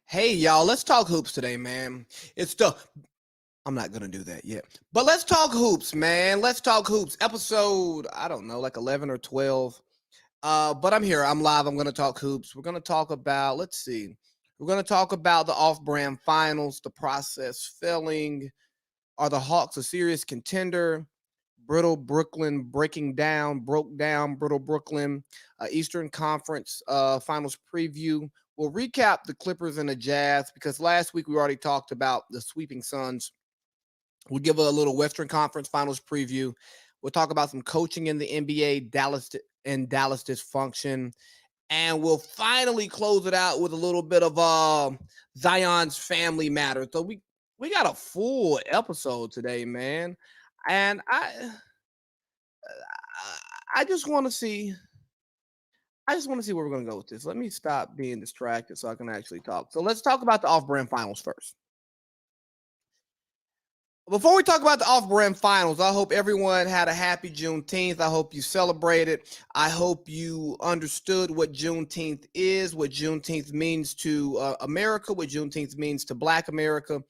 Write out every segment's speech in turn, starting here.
Hey, y'all, let's talk hoops today, man. It's the I'm not gonna do that yet. But let's talk hoops, man. Let's talk hoops. Episode, I don't know, like 11 or 12. But I'm here. I'm live. I'm gonna talk hoops. We're gonna talk about, let's see. We're gonna talk about the off-brand finals, the process failing. Are the Hawks a serious contender? Brittle Brooklyn broke down Brittle Brooklyn, Eastern Conference Finals preview. We'll recap the Clippers and the Jazz because last week we already talked about the sweeping Suns. We'll give a little Western Conference Finals preview. We'll talk about some coaching in the NBA, Dallas dysfunction, and we'll finally close it out with a little bit of Zion's family matter. So we got a full episode today, man, and I just want to see. I just want to see where we're going to go with this. Let me stop being distracted so I can actually talk. So let's talk about the off-brand finals first. Before we talk about the off-brand finals, I hope everyone had a happy Juneteenth. I hope you celebrated. I hope you understood what Juneteenth is, what Juneteenth means to America, what Juneteenth means to Black America,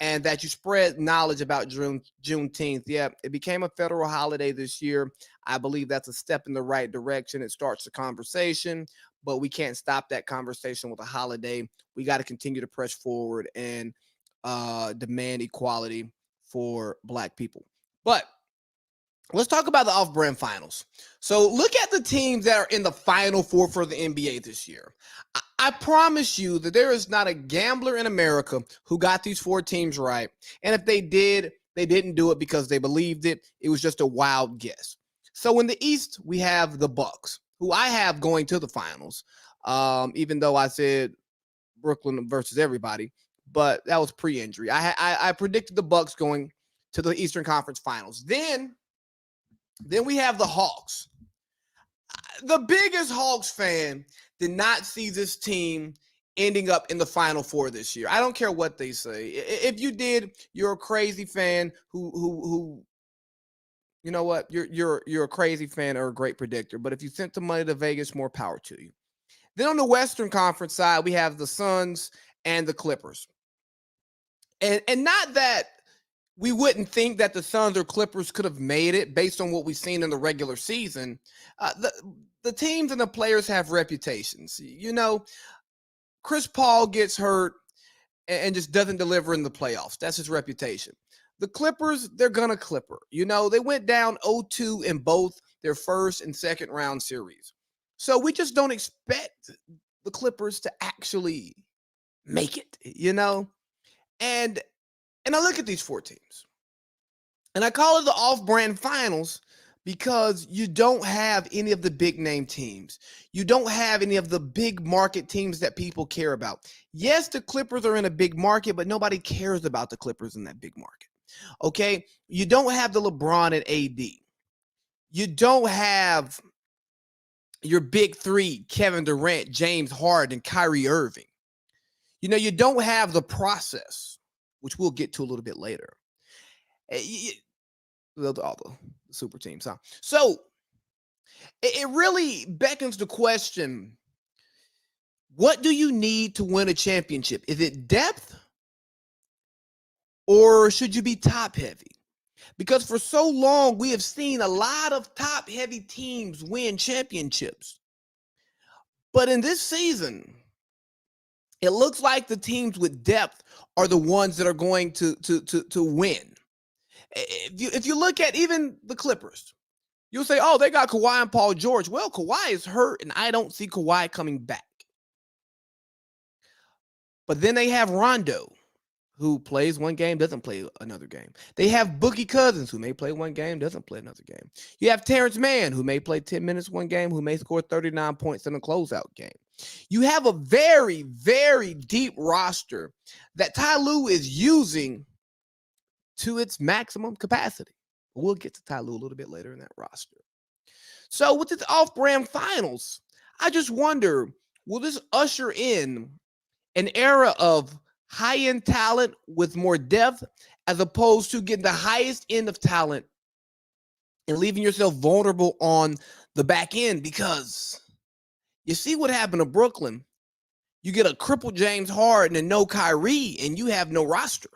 and that you spread knowledge about Juneteenth. Yeah, it became a federal holiday this year. I believe that's a step in the right direction. It starts the conversation, but we can't stop that conversation with a holiday. We got to continue to press forward and demand equality for Black people. But let's talk about the off-brand finals. So look at the teams that are in the Final Four for the NBA this year. I promise you that there is not a gambler in America who got these four teams right. And if they did, they didn't do it because they believed it. It was just a wild guess. So in the East, we have the Bucks, who I have going to the finals, even though I said Brooklyn versus everybody. But that was pre-injury. I predicted the Bucks going to the Eastern Conference Finals. Then we have the Hawks. The biggest Hawks fan did not see this team ending up in the Final Four this year. I don't care what they say. If you did, you're a crazy fan who you know what? You're a crazy fan or a great predictor. But if you sent the money to Vegas, more power to you. Then on the Western Conference side, we have the Suns and the Clippers. And not that we wouldn't think that the Suns or Clippers could have made it based on what we've seen in the regular season. The teams and the players have reputations. You know, Chris Paul gets hurt and just doesn't deliver in the playoffs. That's his reputation. The Clippers, they're going to Clipper. You know, they went down 0-2 in both their first and second round series. So we just don't expect the Clippers to actually make it, you know? And I look at these four teams, and I call it the off-brand finals because you don't have any of the big name teams. You don't have any of the big market teams that people care about. Yes, the Clippers are in a big market, but nobody cares about the Clippers in that big market. Okay? You don't have the LeBron and AD. You don't have your big three, Kevin Durant, James Harden, and Kyrie Irving. You know, you don't have the process, which we'll get to a little bit later. All the super teams, huh? So it really beckons the question, what do you need to win a championship? Is it depth or should you be top heavy? Because for so long, we have seen a lot of top heavy teams win championships. But in this season, it looks like the teams with depth are the ones that are going to win. If you look at even the Clippers, you'll say, oh, they got Kawhi and Paul George. Well, Kawhi is hurt, and I don't see Kawhi coming back. But then they have Rondo, who plays one game, doesn't play another game. They have Boogie Cousins, who may play one game, doesn't play another game. You have Terrence Mann, who may play 10 minutes one game, who may score 39 points in a closeout game. You have a very, very deep roster that Ty Lue is using to its maximum capacity. We'll get to Ty Lue a little bit later in that roster. So with this off-brand finals, I just wonder, will this usher in an era of high-end talent with more depth as opposed to getting the highest end of talent and leaving yourself vulnerable on the back end? Because you see what happened to Brooklyn. You get a crippled James Harden and no Kyrie, and you have no roster.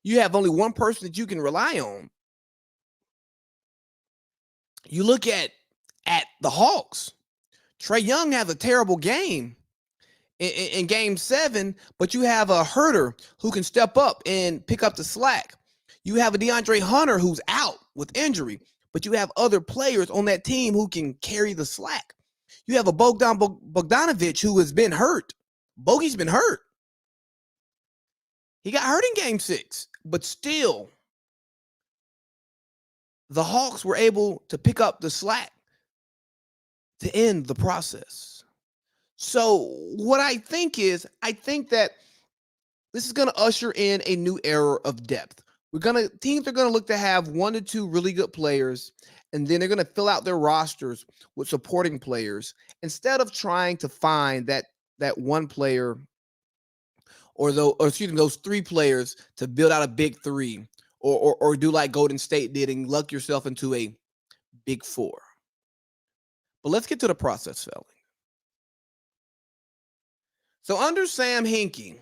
You have only one person that you can rely on. You look at the Hawks. Trae Young has a terrible game in game 7, but you have a Herter who can step up and pick up the slack. You have a DeAndre Hunter who's out with injury, but you have other players on that team who can carry the slack. You have a Bogdanovic who has been hurt. Bogey's been hurt. He got hurt in game 6, but still, the Hawks were able to pick up the slack to end the process. So what I think that this is going to usher in a new era of depth. Teams are going to look to have 1 to 2 really good players, and then they're going to fill out their rosters with supporting players instead of trying to find that one player those 3 players to build out a big 3 or do like Golden State did and luck yourself into a big 4. But let's get to the process, fellas. So under Sam Hinkie,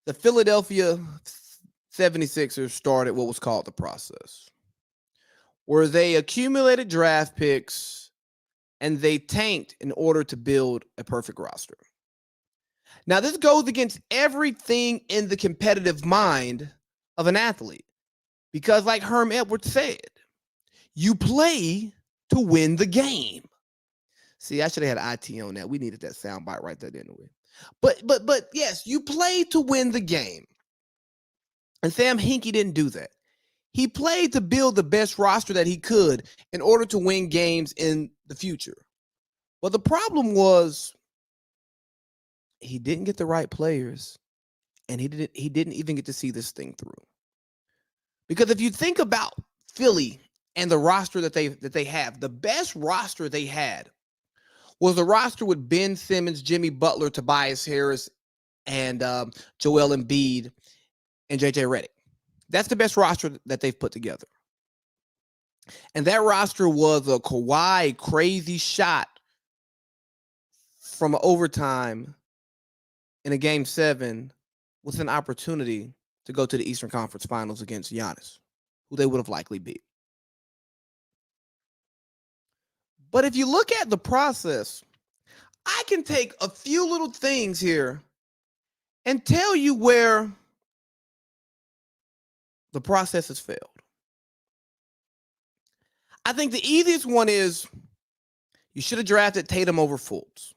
the Philadelphia 76ers started what was called the process, where they accumulated draft picks and they tanked in order to build a perfect roster. Now, this goes against everything in the competitive mind of an athlete because, like Herm Edwards said, you play to win the game. See, I should have had IT on that. We needed that soundbite right there, didn't we? But yes, you play to win the game. And Sam Hinkie didn't do that. He played to build the best roster that he could in order to win games in the future. But the problem was he didn't get the right players, and he didn't even get to see this thing through. Because if you think about Philly and the roster that they have, the best roster they had was a roster with Ben Simmons, Jimmy Butler, Tobias Harris, and Joel Embiid and JJ Redick. That's the best roster that they've put together. And that roster was a Kawhi crazy shot from overtime in a game 7 with an opportunity to go to the Eastern Conference Finals against Giannis, who they would have likely beat. But if you look at the process, I can take a few little things here and tell you where the process has failed. I think the easiest one is you should have drafted Tatum over Fultz.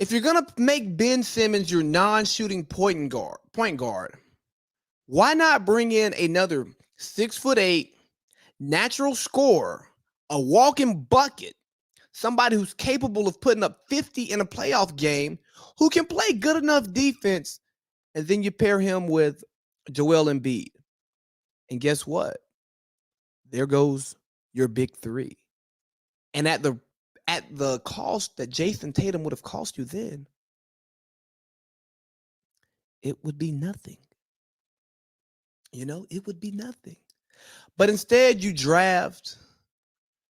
If you're going to make Ben Simmons your non-shooting point guard, why not bring in another 6'8" natural scorer, a walking bucket, somebody who's capable of putting up 50 in a playoff game, who can play good enough defense, and then you pair him with Joel Embiid. And guess what? There goes your big 3. And at the cost that Jason Tatum would have cost you then, it would be nothing. It would be nothing. But instead, you draft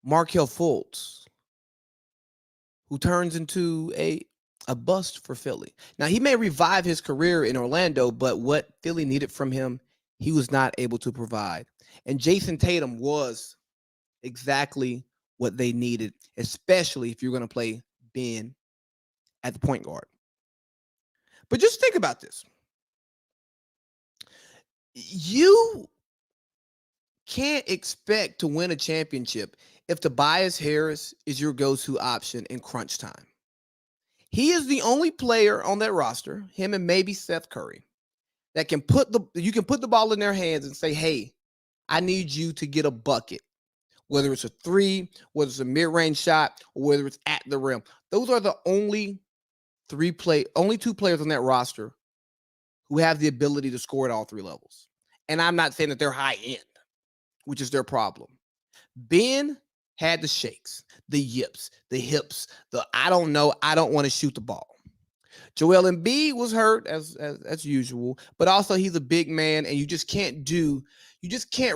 Markelle Fultz, who turns into a bust for Philly. Now, he may revive his career in Orlando, but what Philly needed from him, he was not able to provide. And Jason Tatum was exactly what they needed, especially if you're going to play Ben at the point guard. But just think about this. You can't expect to win a championship if Tobias Harris is your go-to option in crunch time. He is the only player on that roster, him and maybe Seth Curry, that can you can put the ball in their hands and say, hey, I need you to get a bucket, whether it's a 3, whether it's a mid-range shot, or whether it's at the rim. Those are the only 2 players on that roster who have the ability to score at all 3 levels. And I'm not saying that they're high end, which is their problem. Ben had the shakes, the yips, the hips, the I don't want to shoot the ball. Joel Embiid was hurt as usual, but also he's a big man, and you just can't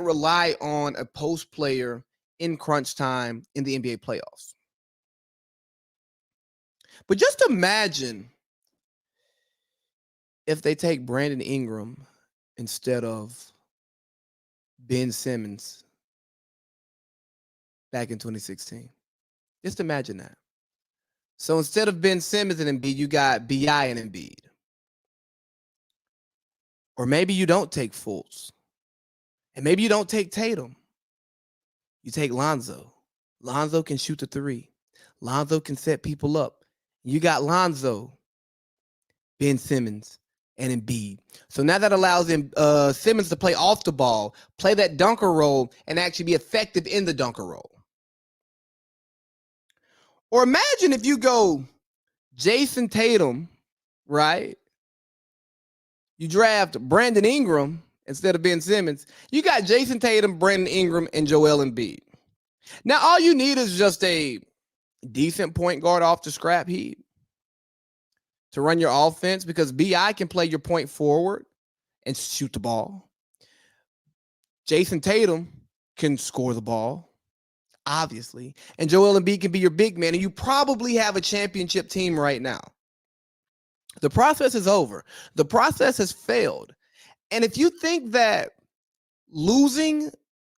rely on a post player in crunch time in the NBA playoffs. But just imagine if they take Brandon Ingram instead of Ben Simmons back in 2016. Just imagine that. So instead of Ben Simmons and Embiid, you got BI and Embiid. Or maybe you don't take Fultz. And maybe you don't take Tatum. You take Lonzo. Lonzo can shoot the three. Lonzo can set people up. You got Lonzo, Ben Simmons, and Embiid. So now that allows him Simmons to play off the ball, play that dunker role, and actually be effective in the dunker role. Or imagine if you go Jason Tatum, right? You draft Brandon Ingram instead of Ben Simmons. You got Jason Tatum, Brandon Ingram, and Joel Embiid. Now, all you need is just a decent point guard off the scrap heap to run your offense, because BI can play your point forward and shoot the ball. Jason Tatum can score the ball, obviously. And Joel Embiid can be your big man. And you probably have a championship team right now. The process is over. The process has failed. And if you think that losing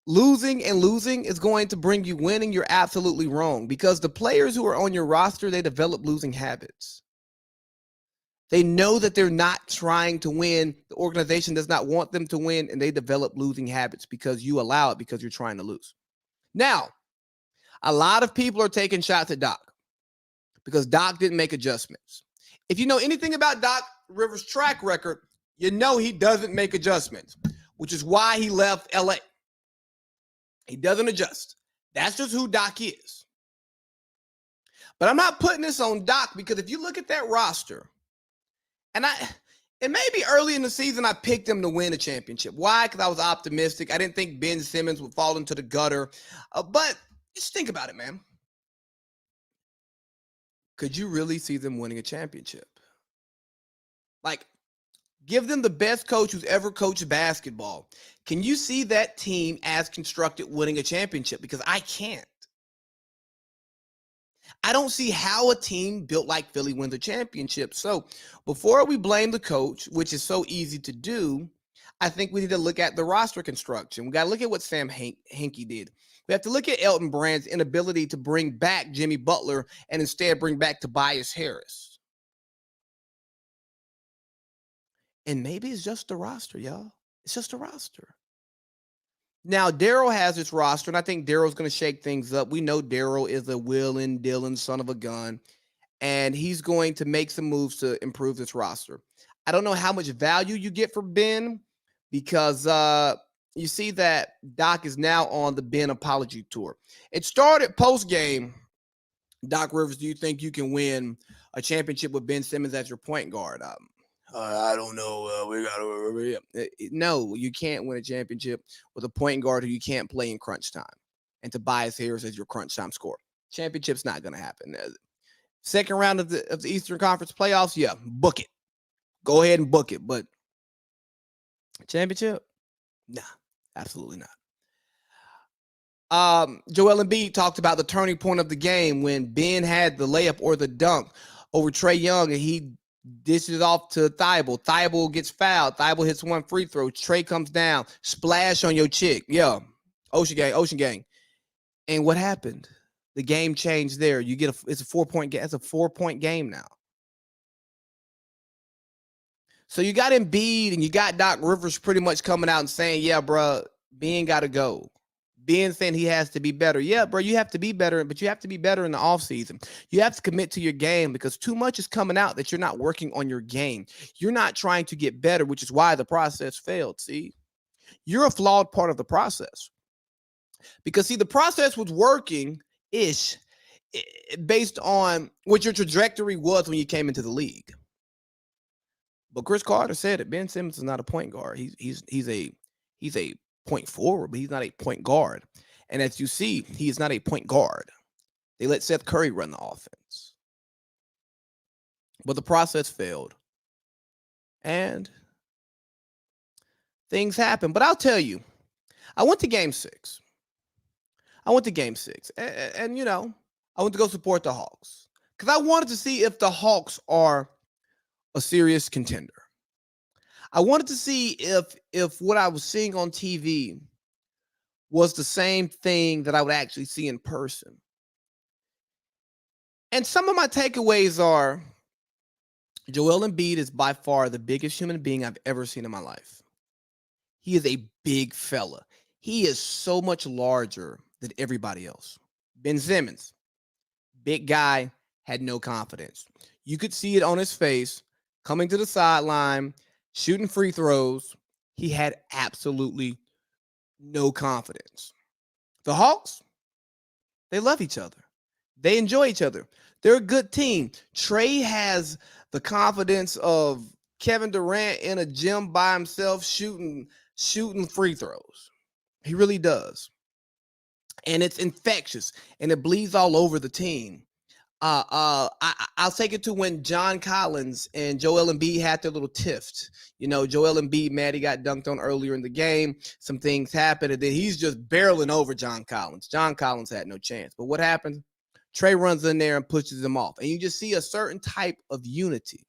is going to bring you winning, you're absolutely wrong, because the players who are on your roster, they develop losing habits. They know that they're not trying to win. The organization does not want them to win, and they develop losing habits because you allow it, because you're trying to lose. Now, a lot of people are taking shots at Doc because Doc didn't make adjustments. If you know anything about Doc Rivers' track record, you know he doesn't make adjustments, which is why he left LA. He doesn't adjust. That's just who Doc is. But I'm not putting this on Doc, because if you look at that roster, and it may be early in the season I picked him to win a championship. Why? Because I was optimistic. I didn't think Ben Simmons would fall into the gutter. But just think about it, man. Could you really see them winning a championship? Like, give them the best coach who's ever coached basketball. Can you see that team as constructed winning a championship? Because I can't. I don't see how a team built like Philly wins a championship. So before we blame the coach, which is so easy to do, I think we need to look at the roster construction. We got to look at what Sam Hinkie did. We have to look at Elton Brand's inability to bring back Jimmy Butler and instead bring back Tobias Harris. And maybe it's just the roster, y'all. It's just a roster. Now, Daryl has his roster, and I think Daryl's going to shake things up. We know Daryl is a willing, Dylan son of a gun, and he's going to make some moves to improve this roster. I don't know how much value you get for Ben, because you see that Doc is now on the Ben apology tour. It started post-game. Doc Rivers, do you think you can win a championship with Ben Simmons as your point guard? I don't know. We got to. No, you can't win a championship with a point guard who you can't play in crunch time, and Tobias Harris as your crunch time scorer. Championship's not going to happen. Second round of the Eastern Conference playoffs, yeah, book it. Go ahead and book it. But championship, nah, absolutely not. Joel Embiid talked about the turning point of the game when Ben had the layup or the dunk over Trae Young, and he dishes off to Thibault. Thibault gets fouled. Thibault hits one free throw. Trae comes down. Splash on your chick. Yeah. Ocean gang. And what happened? The game changed there. You get it's a 4-point game. It's a 4-point game now. So you got Embiid and you got Doc Rivers pretty much coming out and saying, yeah, bro, Ben got to go. Ben saying he has to be better. Yeah, bro, you have to be better, but you have to be better in the offseason. You have to commit to your game, because too much is coming out that you're not working on your game. You're not trying to get better, which is why the process failed. See, you're a flawed part of the process. Because, see, the process was working-ish based on what your trajectory was when you came into the league. But Chris Carter said it. Ben Simmons is not a point guard. He's a point forward, but he's not a point guard. And as you see, he is not a point guard. They let Seth Curry run the offense. But the process failed. And things happen. But I'll tell you, I went to game 6. And you know, I went to go support the Hawks. because I wanted to see if the Hawks are a serious contender. I wanted to see if what I was seeing on TV was the same thing that I would actually see in person. And some of my takeaways are Joel Embiid is by far the biggest human being I've ever seen in my life. He is a big fella. He is so much larger than everybody else. Ben Simmons, big guy, had no confidence. You could see it on his face, coming to the sideline, shooting free throws. He had absolutely no confidence. The Hawks, they love each other. They enjoy each other. They're a good team. Trey has the confidence of Kevin Durant in a gym by himself shooting free throws. He really does. And it's infectious and it bleeds all over the team. I'll take it to when John Collins and Joel Embiid had their little tiff. You know, Joel Embiid, mad he got dunked on earlier in the game. Some things happened, and then he's just barreling over John Collins. John Collins had no chance. But what happens? Trey runs in there and pushes him off. And you just see a certain type of unity.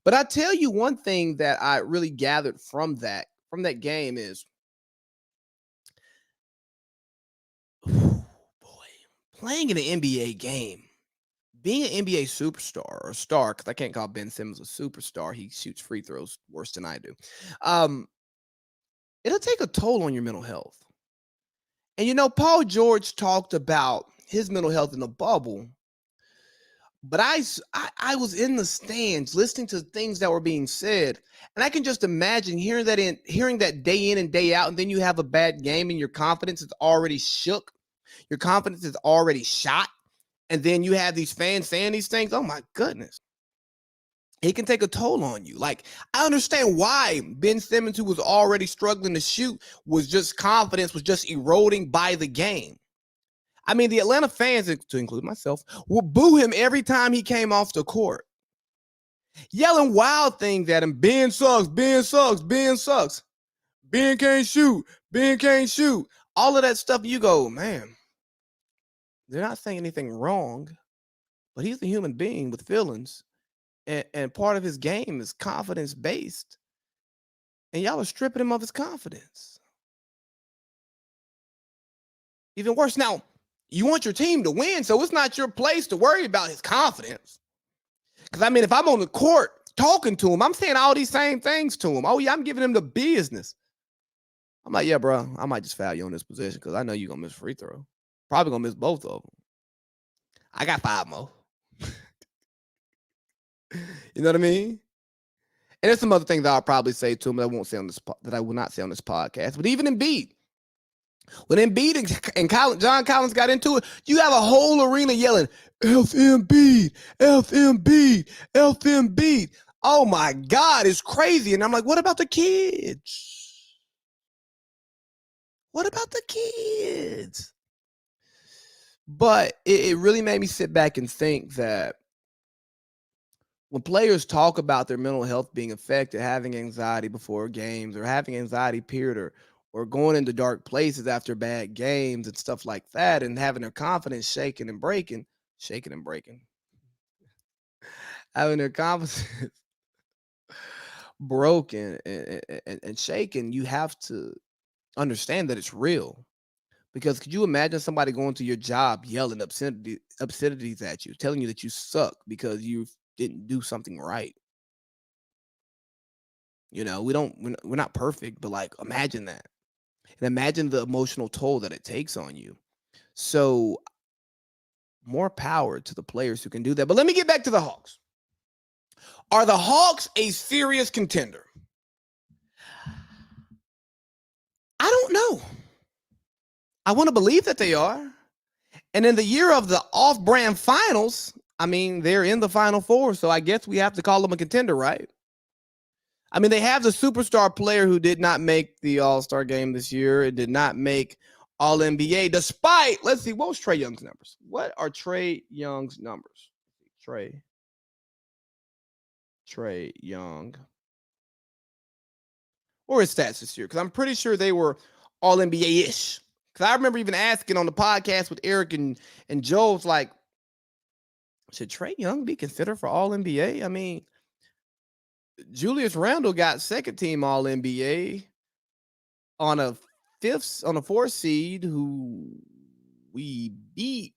But I tell you one thing that I really gathered from that game is, playing in an NBA game, being an NBA superstar or star, because I can't call Ben Simmons a superstar. He shoots free throws worse than I do. It'll take a toll on your mental health. And, you know, Paul George talked about his mental health in the bubble. But I was in the stands listening to things that were being said. And I can just imagine hearing that day in and day out. And then you have a bad game and your confidence is already shook. Your confidence is already shot. And then you have these fans saying these things. Oh, my goodness. It can take a toll on you. Like, I understand why Ben Simmons, who was already struggling to shoot, confidence was just eroding by the game. I mean, the Atlanta fans, to include myself, would boo him every time he came off the court, yelling wild things at him. Ben sucks, Ben sucks, Ben sucks. Ben can't shoot, Ben can't shoot. All of that stuff, you go, man, they're not saying anything wrong, but he's a human being with feelings. And part of his game is confidence-based. And y'all are stripping him of his confidence. Even worse, now, you want your team to win, so it's not your place to worry about his confidence. Because, I mean, if I'm on the court talking to him, I'm saying all these same things to him. Oh, yeah, I'm giving him the business. I'm like, yeah, bro, I might just foul you on this position because I know you're going to miss a free throw. Probably going to miss both of them. I got 5 more. You know what I mean? And there's some other things that I'll probably say to him that I will not say on this podcast. But even Embiid, when Embiid and John Collins got into it, you have a whole arena yelling, F Embiid, F Embiid, F Embiid. Oh my God, it's crazy. And I'm like, what about the kids? What about the kids? But it really made me sit back and think that when players talk about their mental health being affected, having anxiety before games or having anxiety period or going into dark places after bad games and stuff like that and having their confidence shaking and breaking, having their confidence broken and shaken, you have to understand that it's real. Because could you imagine somebody going to your job yelling obscenities at you, telling you that you suck because you didn't do something right? You know, we're not perfect, but like imagine that. And imagine the emotional toll that it takes on you. So more power to the players who can do that. But let me get back to the Hawks. Are the Hawks a serious contender? I don't know. I want to believe that they are. And in the year of the off-brand finals, I mean, they're in the Final Four, so I guess we have to call them a contender, right? I mean, they have the superstar player who did not make the All-Star game this year. It did not make All-NBA, despite, let's see, what was Trae Young's numbers? What are Trae Young's numbers? Trae Young. Or his stats this year? Because I'm pretty sure they were All-NBA-ish. Because I remember even asking on the podcast with Eric and Joe, it's like, Should Trae Young be considered for All NBA? I mean, Julius Randle got second team All NBA on a fourth seed who we beat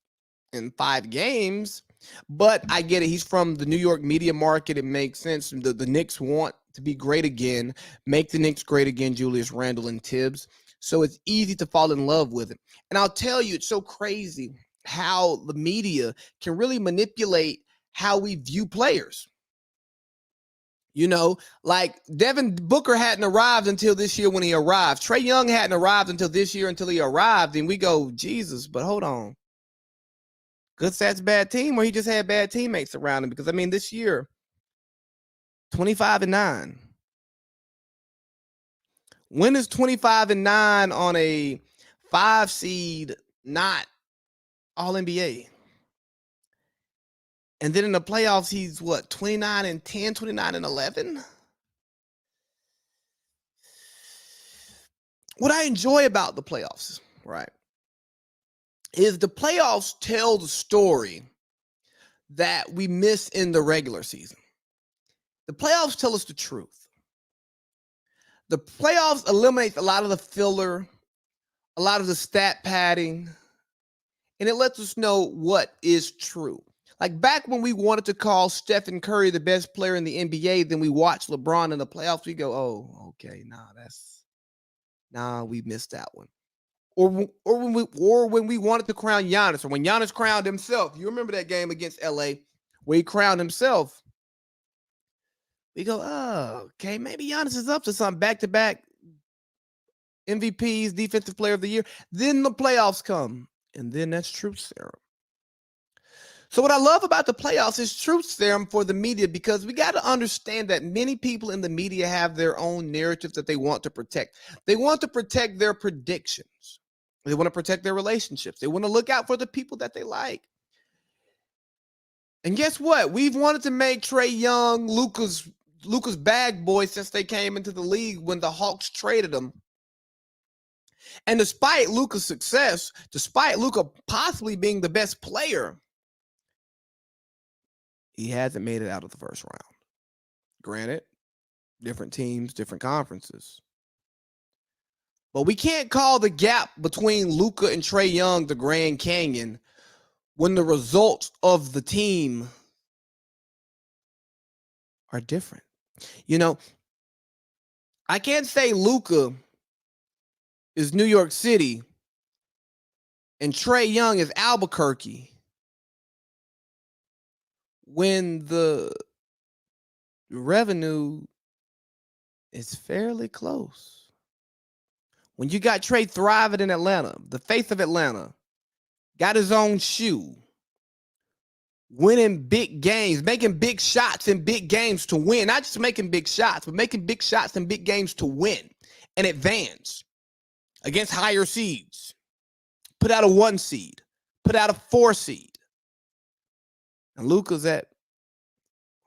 in 5 games. But I get it. He's from the New York media market. It makes sense. The Knicks want to be great again, make the Knicks great again, Julius Randle and Tibbs. So it's easy to fall in love with it. And I'll tell you, it's so crazy how the media can really manipulate how we view players. You know, like Devin Booker hadn't arrived until this year when he arrived. Trae Young hadn't arrived until this year until he arrived. And we go, Jesus, but hold on. Good stats, bad team, or he just had bad teammates around him? Because I mean, this year, 25-9. When is 25-9 on a 5 seed not All NBA? And then in the playoffs, he's what, 29-10, 29-11? What I enjoy about the playoffs, right, is the playoffs tell the story that we miss in the regular season. The playoffs tell us the truth. The playoffs eliminate a lot of the filler, a lot of the stat padding, and it lets us know what is true. Like back when we wanted to call Stephen Curry the best player in the NBA, then we watch LeBron in the playoffs, we go, oh, okay, we missed that one. Or when we wanted to crown Giannis, or when Giannis crowned himself. You remember that game against LA where he crowned himself. We go, oh, okay, maybe Giannis is up to something. Back-to-back MVPs, Defensive Player of the Year. Then the playoffs come, and then that's truth serum. So what I love about the playoffs is truth serum for the media, because we got to understand that many people in the media have their own narratives that they want to protect. They want to protect their predictions. They want to protect their relationships. They want to look out for the people that they like. And guess what? We've wanted to make Trae Young Luka's bag boy since they came into the league when the Hawks traded him. And despite Luka's success, despite Luka possibly being the best player, he hasn't made it out of the first round. Granted, different teams, different conferences. But we can't call the gap between Luka and Trae Young the Grand Canyon when the results of the team are different. You know, I can't say Luka is New York City and Trae Young is Albuquerque when the revenue is fairly close. When you got Trae thriving in Atlanta, the face of Atlanta, got his own shoe, winning big games, making big shots in big games to win. Not just making big shots, but making big shots in big games to win and advance against higher seeds. Put out a 1 seed, put out a 4 seed. And Luka's at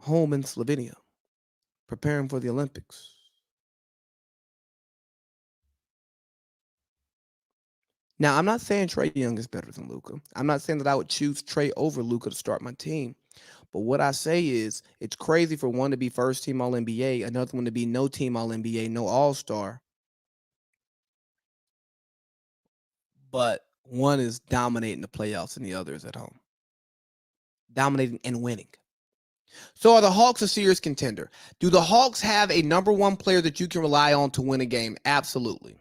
home in Slovenia, preparing for the Olympics. Now, I'm not saying Trae Young is better than Luka. I'm not saying that I would choose Trae over Luka to start my team. But what I say is it's crazy for one to be first team All-NBA, another one to be no team All-NBA, no All-Star. But one is dominating the playoffs and the other is at home. Dominating and winning. So are the Hawks a serious contender? Do the Hawks have a number one player that you can rely on to win a game? Absolutely.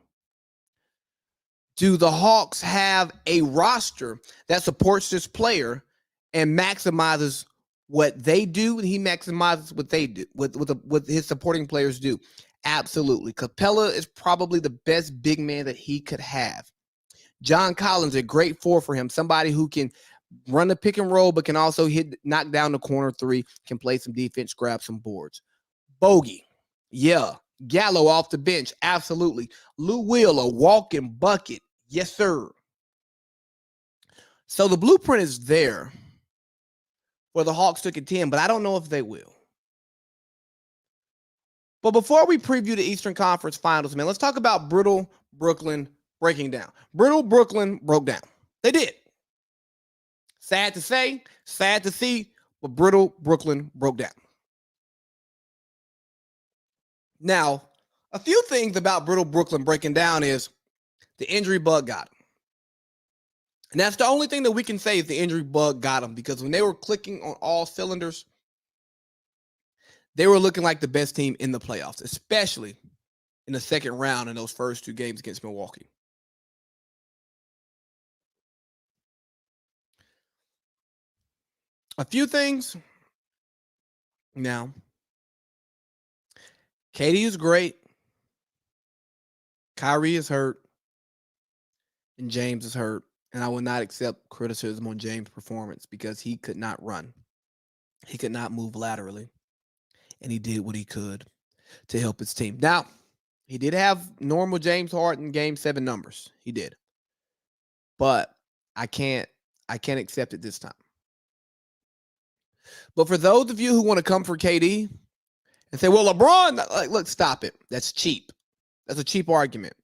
Do the Hawks have a roster that supports this player and maximizes what they do, and he maximizes what they do, what his supporting players do? Absolutely. Capella is probably the best big man that he could have. John Collins, a great 4 for him, somebody who can run the pick and roll, but can also knock down the corner 3, can play some defense, grab some boards. Bogey, yeah. Gallo off the bench, absolutely. Lou Will, a walking bucket, yes, sir. So the blueprint is there for the Hawks to contend, but I don't know if they will. But before we preview the Eastern Conference Finals, man, let's talk about brittle Brooklyn breaking down. Brittle Brooklyn broke down. They did. Sad to say, sad to see, but brittle Brooklyn broke down. Now, a few things about brittle Brooklyn breaking down is the injury bug got him. And that's the only thing that we can say is the injury bug got them, because when they were clicking on all cylinders, they were looking like the best team in the playoffs, especially in the second round in those first two games against Milwaukee. A few things. Now, KD is great. Kyrie is hurt. And James is hurt. And I will not accept criticism on James' performance because he could not run. He could not move laterally. And he did what he could to help his team. Now, he did have normal James Harden Game 7 numbers. He did. But I can't accept it this time. But for those of you who want to come for KD and say, well, LeBron, like, look, stop it. That's cheap. That's a cheap argument.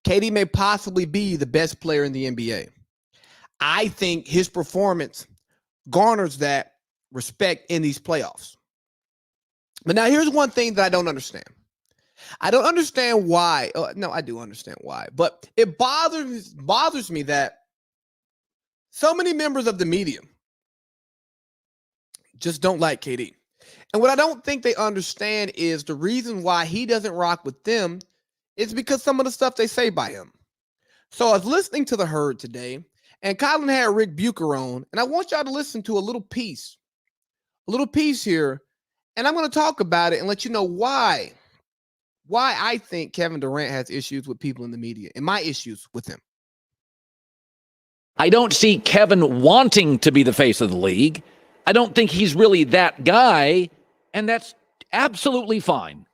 KD may possibly be the best player in the NBA. I think his performance garners that respect in these playoffs. But now here's one thing that I don't understand. I don't understand why. No, I do understand why. But it bothers me that so many members of the media just don't like KD. And what I don't think they understand is the reason why he doesn't rock with them is because some of the stuff they say by him. So I was listening to The Herd today, and Colin had Rick Bucher on, and I want y'all to listen to a little piece here, and I'm going to talk about it and let you know why I think Kevin Durant has issues with people in the media and my issues with him. I don't see Kevin wanting to be the face of the league. I don't think he's really that guy, and that's absolutely fine.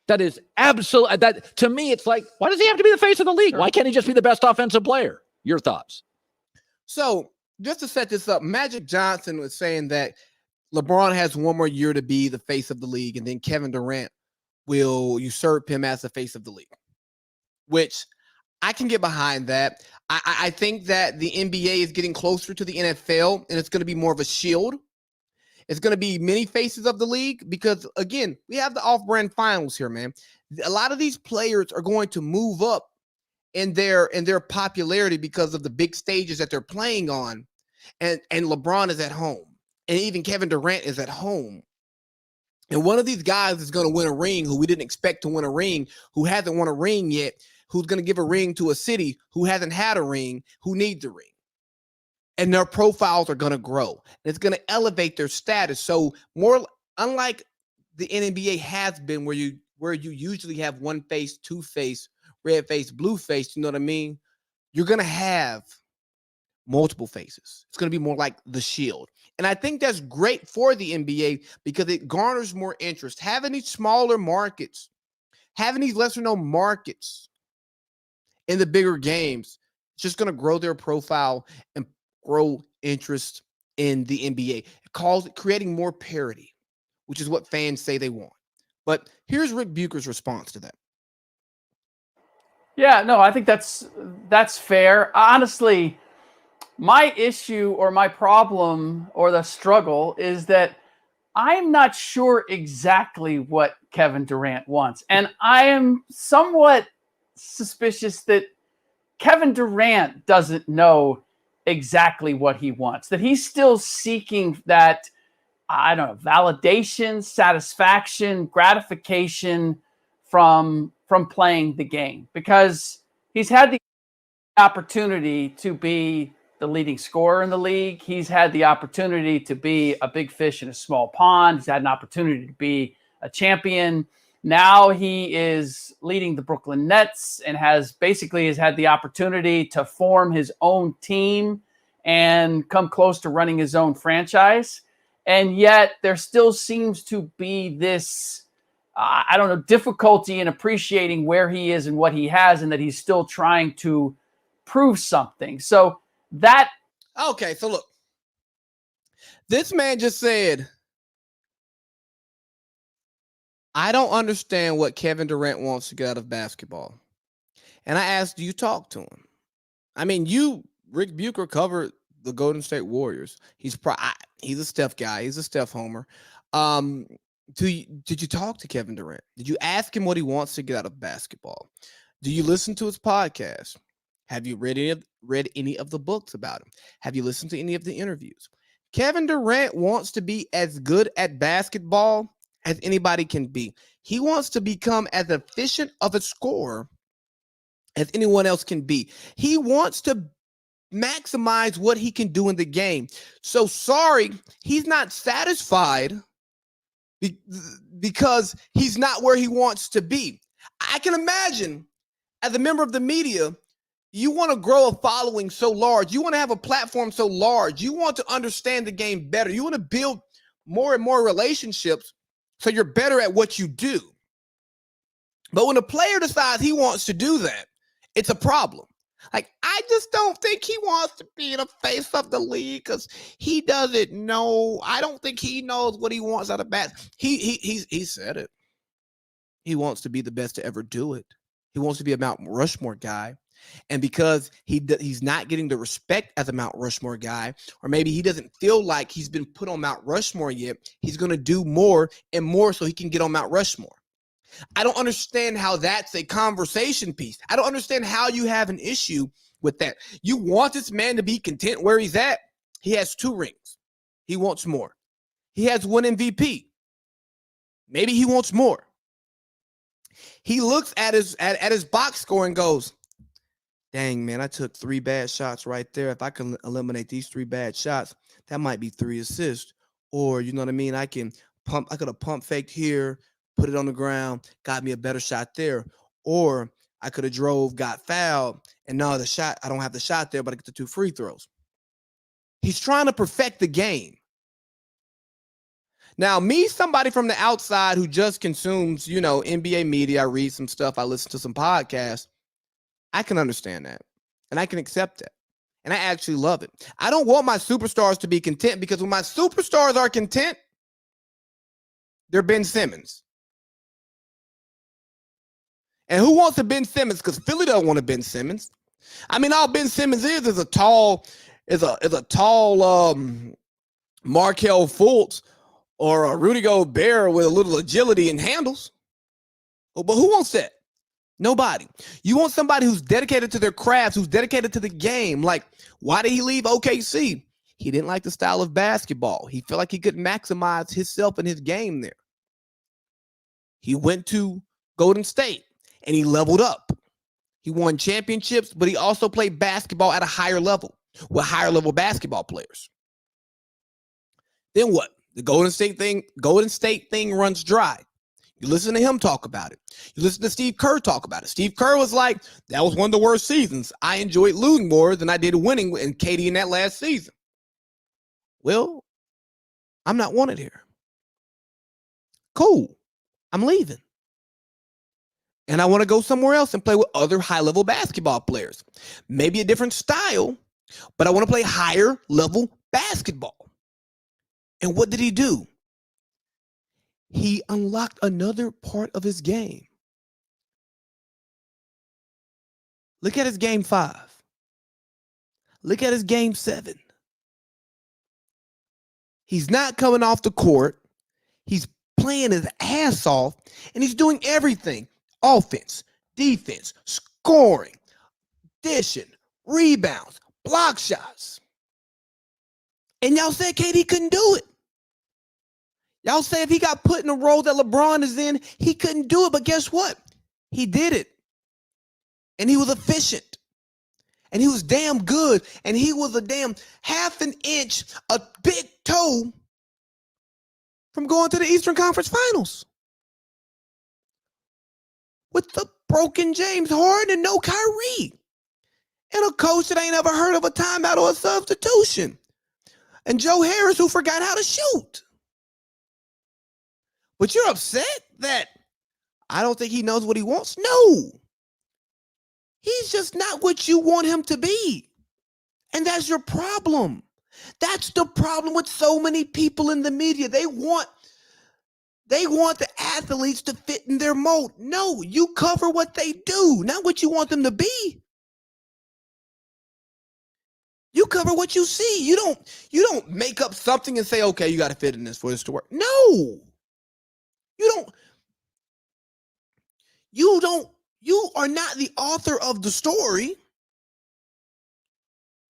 That is absolutely, that to me, it's like, why does he have to be the face of the league? Sure. Why can't he just be the best offensive player? Your thoughts? So just to set this up, Magic Johnson was saying that LeBron has one more year to be the face of the league, and then Kevin Durant will usurp him as the face of the league, which I can get behind that. I think that the NBA is getting closer to the NFL, and it's going to be more of a shield. It's going to be many faces of the league because, again, we have the off-brand finals here, man. A lot of these players are going to move up in their popularity because of the big stages that they're playing on. And LeBron is at home. And even Kevin Durant is at home. And one of these guys is going to win a ring who we didn't expect to win a ring, who hasn't won a ring yet, who's going to give a ring to a city who hasn't had a ring, who needs a ring. And their profiles are going to grow. And it's going to elevate their status. So more unlike the NBA has been where you usually have one face, two face, red face, blue face, you know what I mean? You're going to have multiple faces. It's going to be more like the Shield. And I think that's great for the NBA because it garners more interest. Having these smaller markets, having these lesser known markets in the bigger games, it's just going to grow their profile and grow interest in the NBA. It creating more parity, which is what fans say they want. But here's Rick Bucher's response to that. Yeah, no, I think that's fair. Honestly, my issue or my problem or the struggle is that I'm not sure exactly what Kevin Durant wants. And I am somewhat suspicious that Kevin Durant doesn't know exactly what he wants, that he's still seeking that, I don't know, validation, satisfaction, gratification from playing the game, because he's had the opportunity to be the leading scorer in the league. He's had the opportunity to be a big fish in a small pond. He's had an opportunity to be a champion. Now he is leading the Brooklyn Nets and has had the opportunity to form his own team and come close to running his own franchise. And yet there still seems to be this, difficulty in appreciating where he is and what he has, and that he's still trying to prove something. So that. Okay, so look, this man just said, I don't understand what Kevin Durant wants to get out of basketball. And I asked, do you talk to him? I mean, Rick Bucher covered the Golden State Warriors. He He's a Steph guy. He's a Steph homer. Um, did you talk to Kevin Durant? Did you ask him what he wants to get out of basketball? Do you listen to his podcast? Have you read any of the books about him? Have you listened to any of the interviews? Kevin Durant wants to be as good at basketball as anybody can be. He wants to become as efficient of a scorer as anyone else can be. He wants to maximize what he can do in the game. So sorry, he's not satisfied because he's not where he wants to be. I can imagine as a member of the media, you want to grow a following so large. You want to have a platform so large. You want to understand the game better. You want to build more and more relationships so you're better at what you do. But when a player decides he wants to do that, it's a problem. Like, I just don't think he wants to be the face of the league because he doesn't know. I don't think he knows what he wants out of he said it. He wants to be the best to ever do it. He wants to be a Mount Rushmore guy. And because he's not getting the respect as a Mount Rushmore guy, or maybe he doesn't feel like he's been put on Mount Rushmore yet, he's going to do more and more so he can get on Mount Rushmore. I don't understand how that's a conversation piece. I don't understand how you have an issue with that. You want this man to be content where he's at. He has 2 rings. He wants more. He has 1 MVP. Maybe he wants more. He looks at his box score and goes, dang, man, I took 3 bad shots right there. If I can eliminate these 3 bad shots, that might be 3 assists. Or, you know what I mean? I could have pump faked here, put it on the ground, got me a better shot there. Or I could have got fouled, and now I don't have the shot there, but I get the 2 free throws. He's trying to perfect the game. Now, me, somebody from the outside who just consumes, NBA media, I read some stuff, I listen to some podcasts, I can understand that, and I can accept it, and I actually love it. I don't want my superstars to be content because when my superstars are content, they're Ben Simmons. And who wants a Ben Simmons? Because Philly don't want a Ben Simmons. I mean, all Ben Simmons is a tall Markelle Fultz or a Rudy Gobert with a little agility and handles. But who wants that? Nobody. You want somebody who's dedicated to their craft, who's dedicated to the game. Like, why did he leave OKC? He didn't like the style of basketball. He felt like he couldn't maximize himself and his game there. He went to Golden State and he leveled up. He won championships, but he also played basketball at a higher level with higher level basketball players. Then what? The Golden State thing runs dry. You listen to him talk about it. You listen to Steve Kerr talk about it. Steve Kerr was like, that was one of the worst seasons. I enjoyed losing more than I did winning and KD in that last season. Well, I'm not wanted here. Cool. I'm leaving. And I want to go somewhere else and play with other high-level basketball players. Maybe a different style, but I want to play higher-level basketball. And what did he do? He unlocked another part of his game. Look at his game 5. Look at his game 7. He's not coming off the court. He's playing his ass off, and he's doing everything. Offense, defense, scoring, dishing, rebounds, block shots. And y'all said KD couldn't do it. Y'all say if he got put in the role that LeBron is in, he couldn't do it. But guess what? He did it. And he was efficient. And he was damn good. And he was a damn half an inch, a big toe from going to the Eastern Conference Finals. With the broken James Harden and no Kyrie. And a coach that ain't ever heard of a timeout or a substitution. And Joe Harris, who forgot how to shoot. But you're upset that I don't think he knows what he wants? No. He's just not what you want him to be. And that's your problem. That's the problem with so many people in the media. They want the athletes to fit in their mold. No, you cover what they do, not what you want them to be. You cover what you see. You don't make up something and say, okay, you got to fit in this for this to work. No. You are not the author of the story.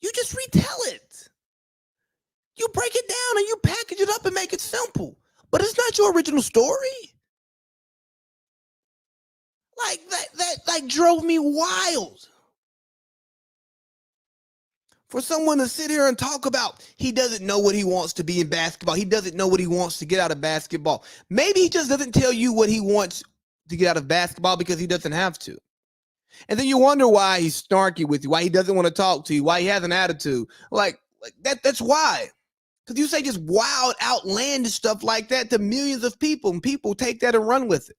You just retell it. You break it down and you package it up and make it simple. But it's not your original story. Like that drove me wild. For someone to sit here and talk about he doesn't know what he wants to be in basketball. He doesn't know what he wants to get out of basketball. Maybe he just doesn't tell you what he wants to get out of basketball because he doesn't have to. And then you wonder why he's snarky with you, why he doesn't want to talk to you, why he has an attitude. Like that's why. Because you say just wild, outlandish stuff like that to millions of people, and people take that and run with it.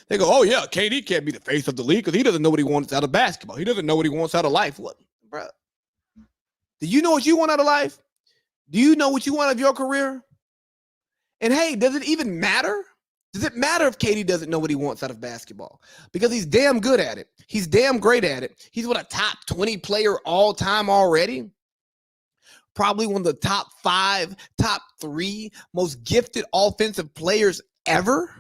They go, oh, yeah, KD can't be the face of the league because he doesn't know what he wants out of basketball. He doesn't know what he wants out of life. What, bro? Do you know what you want out of life? Do you know what you want out of your career? And hey, does it even matter? Does it matter if KD doesn't know what he wants out of basketball? Because he's damn good at it. He's damn great at it. He's what, a top 20 player all time already? Probably one of the top 5, top 3 most gifted offensive players ever.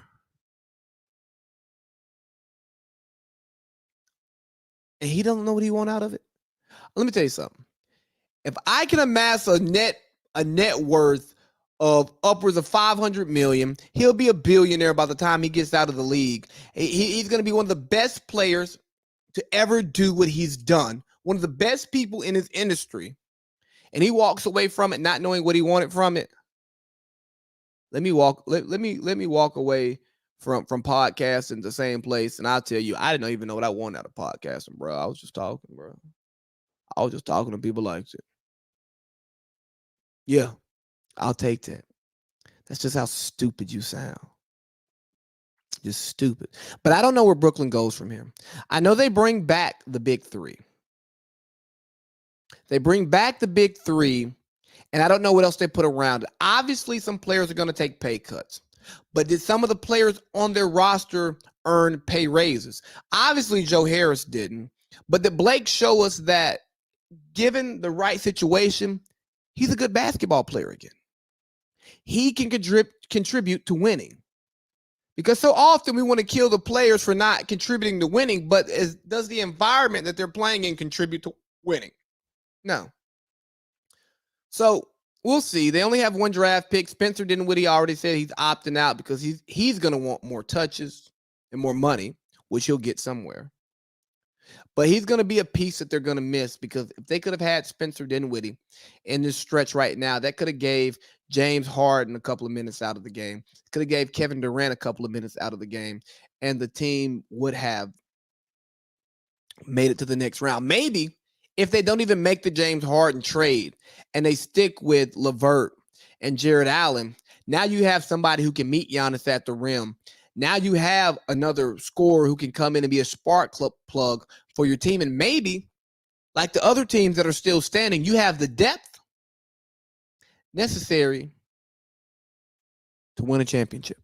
And he doesn't know what he wants out of it. Let me tell you something. If I can amass a net worth of upwards of 500 million, he'll be a billionaire by the time he gets out of the league. He's going to be one of the best players to ever do what he's done. One of the best people in his industry. And he walks away from it not knowing what he wanted from it. Let me walk away from podcasting the same place, and I'll tell you, I didn't even know what I wanted out of podcasting, bro. I was just talking, bro. I was just talking to people like it. Yeah, I'll take that. That's just how stupid you sound. Just stupid. But I don't know where Brooklyn goes from here. I know they bring back the big three. They bring back the big three, and I don't know what else they put around it. Obviously, some players are going to take pay cuts. But did some of the players on their roster earn pay raises? Obviously, Joe Harris didn't. But did Blake show us that given the right situation, he's a good basketball player again? He can contribute to winning. Because so often we want to kill the players for not contributing to winning, but does the environment that they're playing in contribute to winning? No. So we'll see. They only have one draft pick. Spencer Dinwiddie already said he's opting out because he's going to want more touches and more money, which he'll get somewhere. But he's going to be a piece that they're going to miss, because if they could have had Spencer Dinwiddie in this stretch right now, that could have gave James Harden a couple of minutes out of the game. Could have gave Kevin Durant a couple of minutes out of the game, and the team would have made it to the next round. Maybe if they don't even make the James Harden trade and they stick with LeVert and Jared Allen, now you have somebody who can meet Giannis at the rim. Now you have another scorer who can come in and be a spark plug for your team. And maybe, like the other teams that are still standing, you have the depth necessary to win a championship.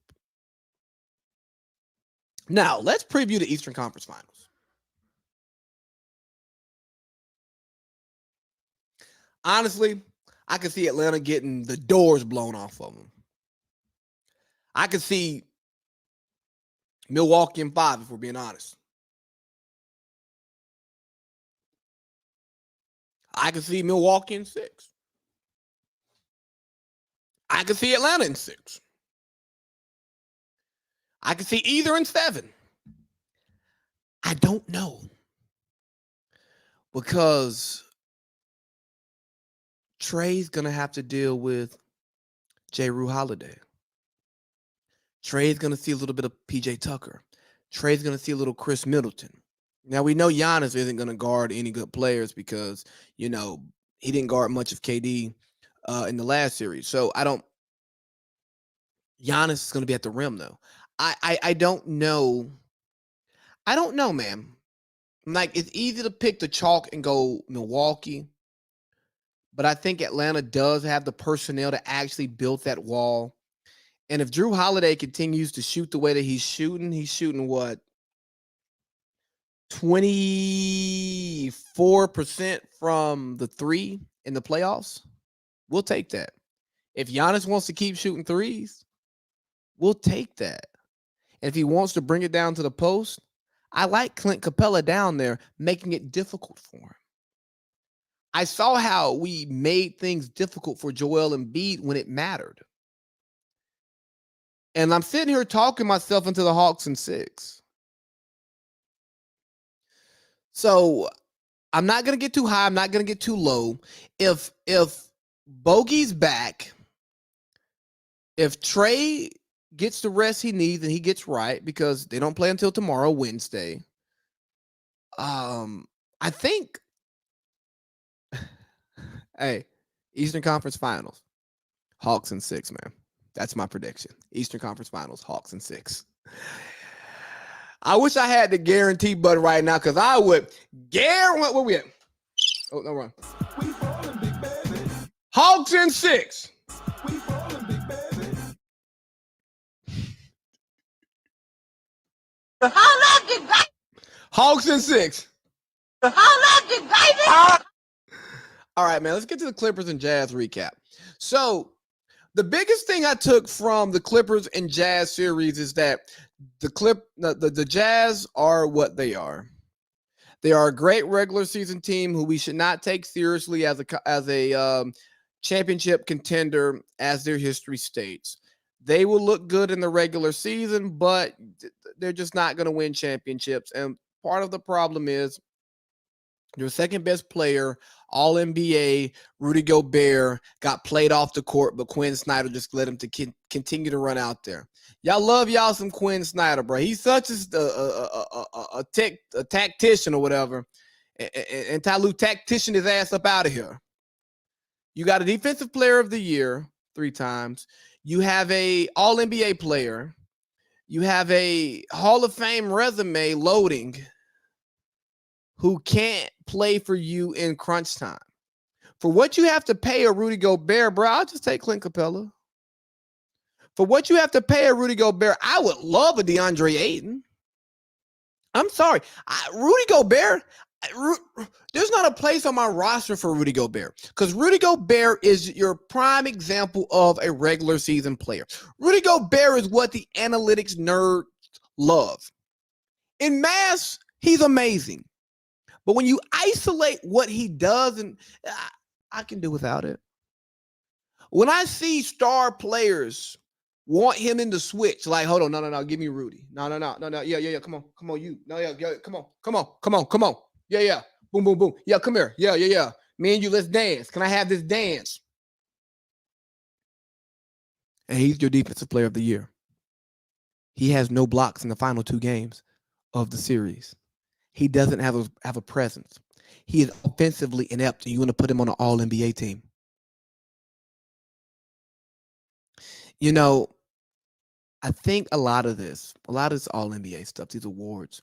Now, let's preview the Eastern Conference Finals. Honestly, I could see Atlanta getting the doors blown off of them. I could see Milwaukee in 5, if we're being honest. I could see Milwaukee in 6. I could see Atlanta in 6. I could see either in 7. I don't know. Because Trey's going to have to deal with Jrue Holiday. Trey's going to see a little bit of PJ Tucker. Trey's going to see a little Chris Middleton. Now, we know Giannis isn't going to guard any good players because, he didn't guard much of KD in the last series. So Giannis is going to be at the rim, though. I don't know. I don't know, man. Like, it's easy to pick the chalk and go Milwaukee. But I think Atlanta does have the personnel to actually build that wall. And if Jrue Holiday continues to shoot the way that he's shooting what? 24% from the three in the playoffs, we'll take that. If Giannis wants to keep shooting threes, we'll take that. And if he wants to bring it down to the post, I like Clint Capella down there, making it difficult for him. I saw how we made things difficult for Joel Embiid when it mattered. And I'm sitting here talking myself into the Hawks in 6. So I'm not going to get too high. I'm not going to get too low. If Bogey's back, if Trey gets the rest he needs and he gets right, because they don't play until tomorrow, Wednesday, I think, hey, Eastern Conference Finals, Hawks in 6, man. That's my prediction. Eastern Conference Finals, Hawks in 6. I wish I had the guarantee button right now, because I would guarantee. Where we at? Oh, no, run. Hawks in 6. Hawks in 6. All right, man, let's get to the Clippers and Jazz recap. So the biggest thing I took from the Clippers and Jazz series is that the Jazz are what they are. They are a great regular season team who we should not take seriously as a championship contender, as their history states. They will look good in the regular season, but they're just not going to win championships. And part of the problem is their second best player, All NBA, Rudy Gobert, got played off the court, but Quinn Snyder just let him to continue to run out there. Y'all love y'all some Quinn Snyder, bro. He's such a tactician or whatever. And Tyloo tactician his ass up out of here. You got a defensive player of the year 3 times. You have a All NBA player. You have a Hall of Fame resume loading who can't play for you in crunch time. For what you have to pay a Rudy Gobert, bro, I'll just take Clint Capella. For what you have to pay a Rudy Gobert, I would love a DeAndre Ayton. I'm sorry. Rudy Gobert, there's not a place on my roster for Rudy Gobert, because Rudy Gobert is your prime example of a regular season player. Rudy Gobert is what the analytics nerds love. In mass, he's amazing. But when you isolate what he does, and I can do without it. When I see star players want him in the switch, like, hold on, no, give me Rudy. No, yeah, come on, you. No, yeah, come on. Yeah, boom. Yeah, come here. Yeah. Me and you, let's dance. Can I have this dance? And he's your defensive player of the year. He has no blocks in the final 2 games of the series. He doesn't have a presence. He is offensively inept, and you want to put him on an All NBA team. You know, I think a lot of this All NBA stuff, these awards,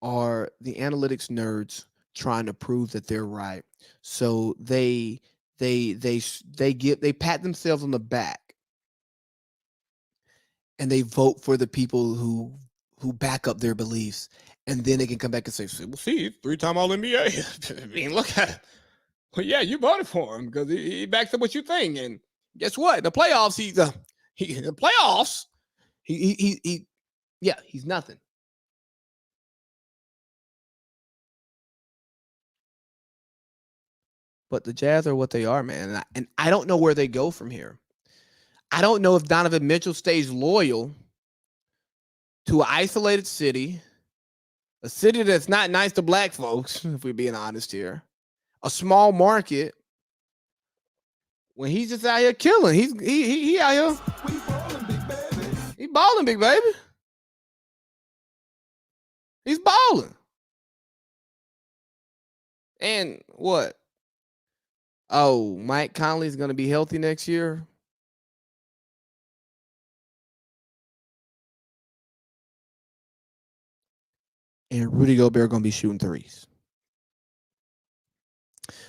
are the analytics nerds trying to prove that they're right. So they pat themselves on the back, and they vote for the people who back up their beliefs. And then they can come back and say, well, see, 3-time All NBA. I mean, look at it. Well, yeah, you voted for him because he backs up what you think. And guess what? The playoffs, he's nothing. But the Jazz are what they are, man. And I don't know where they go from here. I don't know if Donovan Mitchell stays loyal to an isolated city, a city that's not nice to black folks, if we're being honest here, a small market, when he's just out here killing. He out here. He balling, big baby. He's balling. And what? Oh, Mike Conley's going to be healthy next year. And Rudy Gobert going to be shooting threes.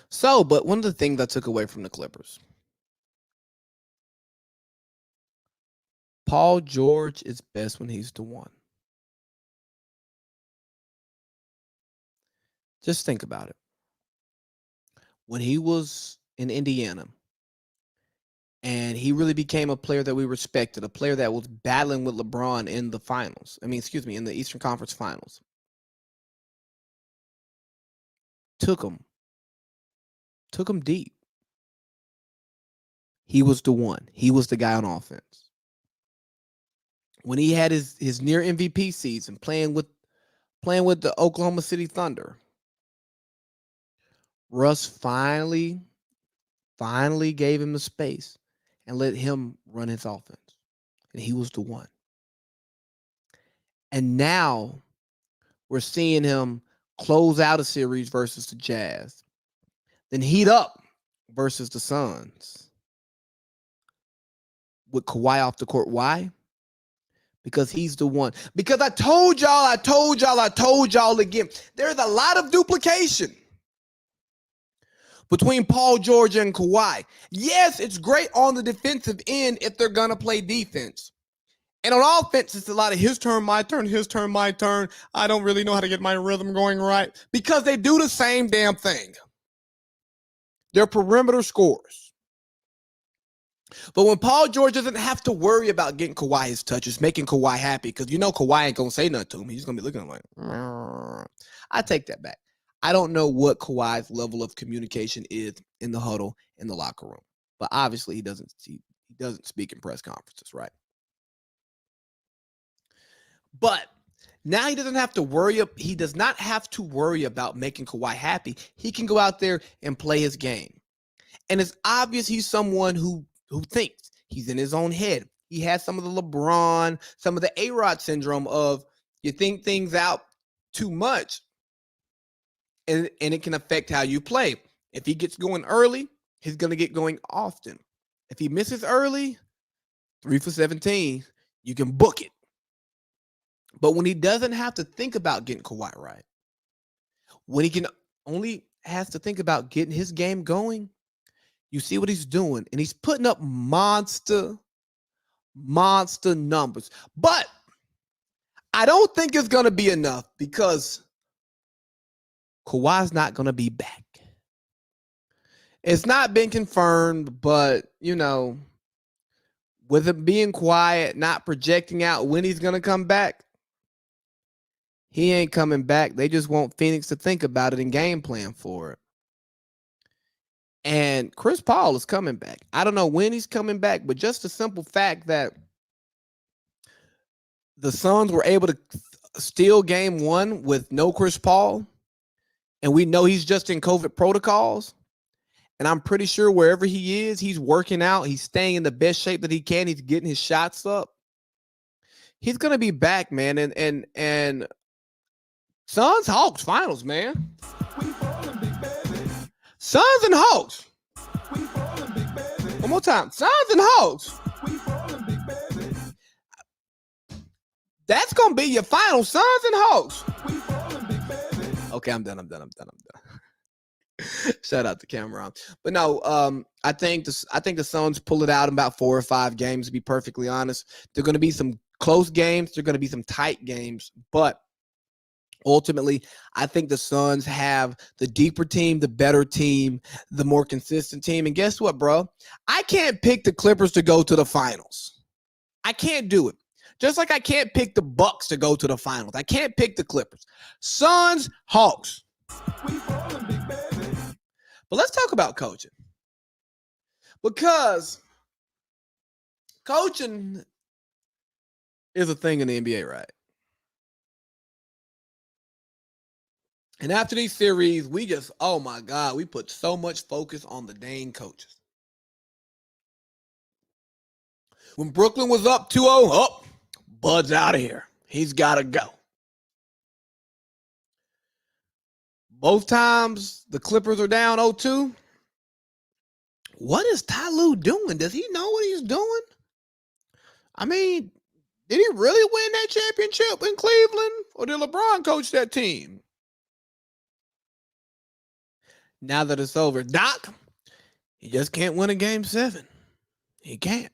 So, but one of the things I took away from the Clippers, Paul George is best when he's the one. Just think about it. When he was in Indiana and he really became a player that we respected, a player that was battling with LeBron in the finals. I mean, excuse me, in the Eastern Conference Finals. Took him deep. He was the one. He was the guy on offense. When he had his near MVP season playing with the Oklahoma City Thunder, Russ finally gave him the space and let him run his offense. And he was the one. And now we're seeing him close out a series versus the Jazz, then heat up versus the Suns with Kawhi off the court. Why? Because he's the one. Because I told y'all again, there's a lot of duplication between Paul George and Kawhi. Yes, it's great on the defensive end if they're going to play defense. And on offense, it's a lot of his turn, my turn, his turn, my turn. I don't really know how to get my rhythm going right. Because they do the same damn thing. They're perimeter scorers. But when Paul George doesn't have to worry about getting Kawhi his touches, making Kawhi happy, because you know Kawhi ain't going to say nothing to him. He's going to be looking like, I take that back. I don't know what Kawhi's level of communication is in the huddle, in the locker room. But obviously he doesn't speak in press conferences, right? But now he doesn't have to worry. He does not have to worry about making Kawhi happy. He can go out there and play his game. And it's obvious he's someone who thinks. He's in his own head. He has some of the LeBron, some of the A-Rod syndrome of you think things out too much, and it can affect how you play. If he gets going early, he's going to get going often. If he misses early, 3 for 17, you can book it. But when he doesn't have to think about getting Kawhi right, when he can only has to think about getting his game going, you see what he's doing, and he's putting up monster numbers. But I don't think it's going to be enough because Kawhi's not going to be back. It's not been confirmed, but, you know, with him being quiet, not projecting out when he's going to come back, he ain't coming back. They just want Phoenix to think about it and game plan for it. And Chris Paul is coming back. I don't know when he's coming back, but just the simple fact that the Suns were able to steal game one with no Chris Paul, and we know he's just in COVID protocols, and I'm pretty sure wherever he is, he's working out. He's staying in the best shape that he can. He's getting his shots up. He's going to be back, man. And Suns Hawks finals, man. Suns and Hawks. One more time. Suns and Hawks. That's going to be your final. Suns and Hawks. Okay, I'm done. Shout out to Cameron. But no, I think the Suns pull it out in about 4 or 5 games, to be perfectly honest. There are going to be some close games. There are going to be some tight games. But ultimately, I think the Suns have the deeper team, the better team, the more consistent team. And guess what, bro? I can't pick the Clippers to go to the finals. I can't do it. Just like I can't pick the Bucks to go to the finals. I can't pick the Clippers. Suns, Hawks. But let's talk about coaching. Because coaching is a thing in the NBA, right? And after these series, we just, oh my God, we put so much focus on the dang coaches. When Brooklyn was up 2-0, oh, Bud's out of here. He's got to go. Both times the Clippers are down 0-2. What is Ty Lue doing? Does he know what he's doing? I mean, did he really win that championship in Cleveland? Or did LeBron coach that team? Now that it's over, Doc, he just can't win a game 7. He can't.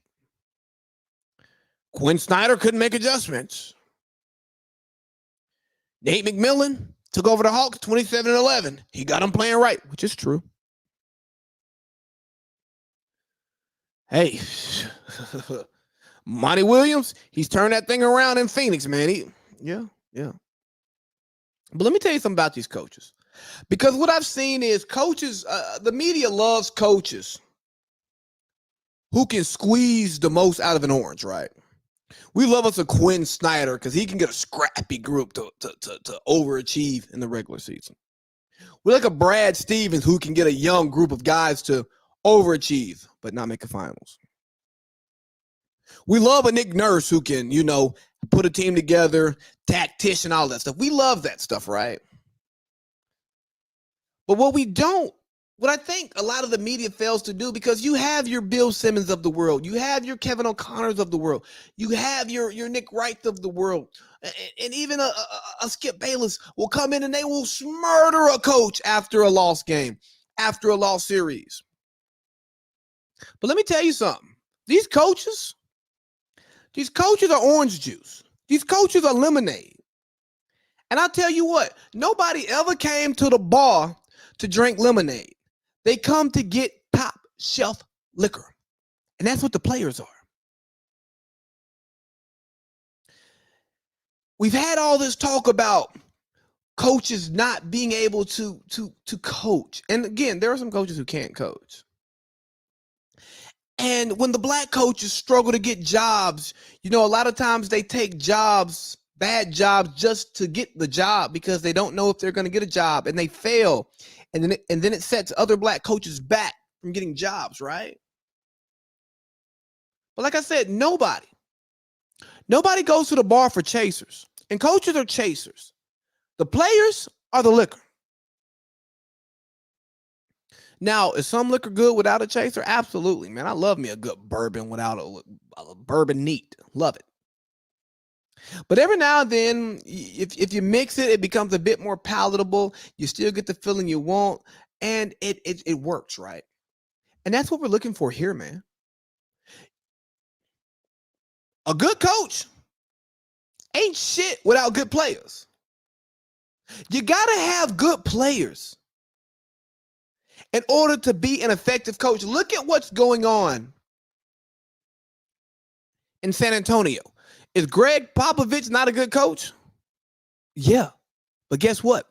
Quinn Snyder couldn't make adjustments. Nate McMillan, Took over the Hawks 27-11. He got them playing right, which is true. Hey, Monty Williams, he's turned that thing around in Phoenix, man. Yeah. But let me tell you something about these coaches. Because what I've seen is coaches, the media loves coaches who can squeeze the most out of an orange, right? We love us a Quinn Snyder because he can get a scrappy group to overachieve in the regular season. We like a Brad Stevens who can get a young group of guys to overachieve but not make the finals. We love a Nick Nurse who can, put a team together, tactician, all that stuff. We love that stuff, right? But what I think a lot of the media fails to do, because you have your Bill Simmons of the world, you have your Kevin O'Connors of the world, you have your Nick Wright of the world, and even a Skip Bayless will come in and they will murder a coach after a lost game, after a lost series. But let me tell you something. These coaches are orange juice. These coaches are lemonade. And I'll tell you what, nobody ever came to the bar to drink lemonade. They come to get top shelf liquor. And that's what the players are. We've had all this talk about coaches not being able to coach. And again, there are some coaches who can't coach. And when the black coaches struggle to get jobs, a lot of times they take jobs, bad jobs, just to get the job because they don't know if they're going to get a job, and they fail. And then it sets other black coaches back from getting jobs, right? But like I said, nobody goes to the bar for chasers. And coaches are chasers. The players are the liquor. Now, is some liquor good without a chaser? Absolutely, man. I love me a good bourbon without a bourbon neat. Love it. But every now and then, if you mix it, it becomes a bit more palatable. You still get the feeling you want, and it works, right? And that's what we're looking for here, man. A good coach ain't shit without good players. You got to have good players in order to be an effective coach. Look at what's going on in San Antonio. Is Greg Popovich not a good coach? Yeah. But guess what?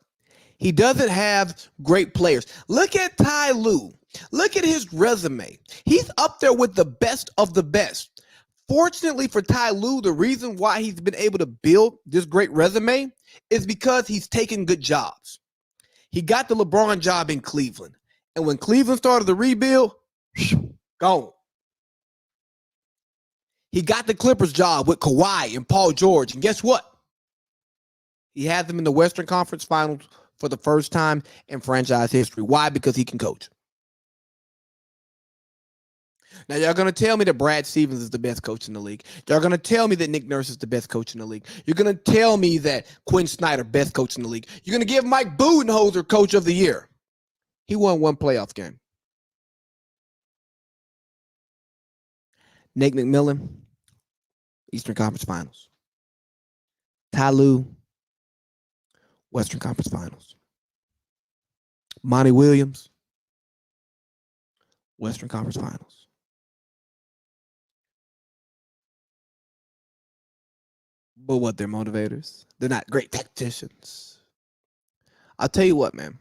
He doesn't have great players. Look at Ty Lue. Look at his resume. He's up there with the best of the best. Fortunately for Ty Lue, the reason why he's been able to build this great resume is because he's taken good jobs. He got the LeBron job in Cleveland. And when Cleveland started the rebuild, gone. He got the Clippers job with Kawhi and Paul George. And guess what? He had them in the Western Conference Finals for the first time in franchise history. Why? Because he can coach. Now, y'all going to tell me that Brad Stevens is the best coach in the league. Y'all going to tell me that Nick Nurse is the best coach in the league. You're going to tell me that Quinn Snyder, best coach in the league. You're going to give Mike Budenholzer coach of the year. He won one playoff game. Nate McMillan, Eastern Conference Finals. Ty Lue, Western Conference Finals. Monty Williams, Western Conference Finals. But what, they're motivators? They're not great tacticians. I'll tell you what, man.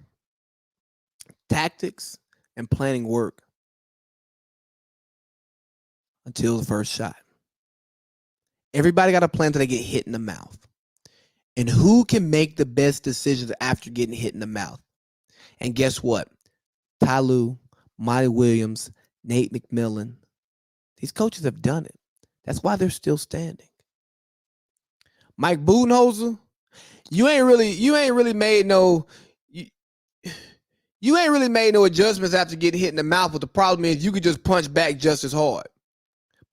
Tactics and planning work until the first shot. Everybody got a plan until they get hit in the mouth. And who can make the best decisions after getting hit in the mouth? And guess what? Ty Lue, Monty Williams, Nate McMillan. These coaches have done it. That's why they're still standing. Mike Budenholzer, you ain't really made no adjustments after getting hit in the mouth. But the problem is you could just punch back just as hard.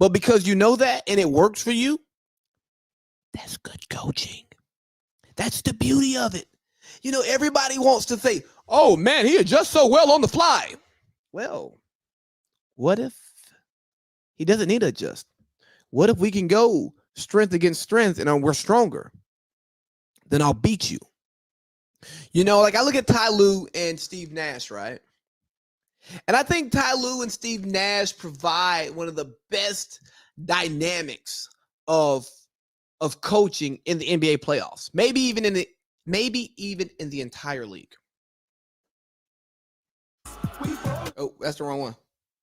But because you know that and it works for you, that's good coaching. That's the beauty of it. Everybody wants to say, oh, man, he adjusts so well on the fly. Well, what if he doesn't need to adjust? What if we can go strength against strength and we're stronger? Then I'll beat you. You know, like I look at Ty Lue and Steve Nash, right? And I think Ty Lue and Steve Nash provide one of the best dynamics of coaching in the NBA playoffs. Maybe even in the entire league. Oh, that's the wrong one.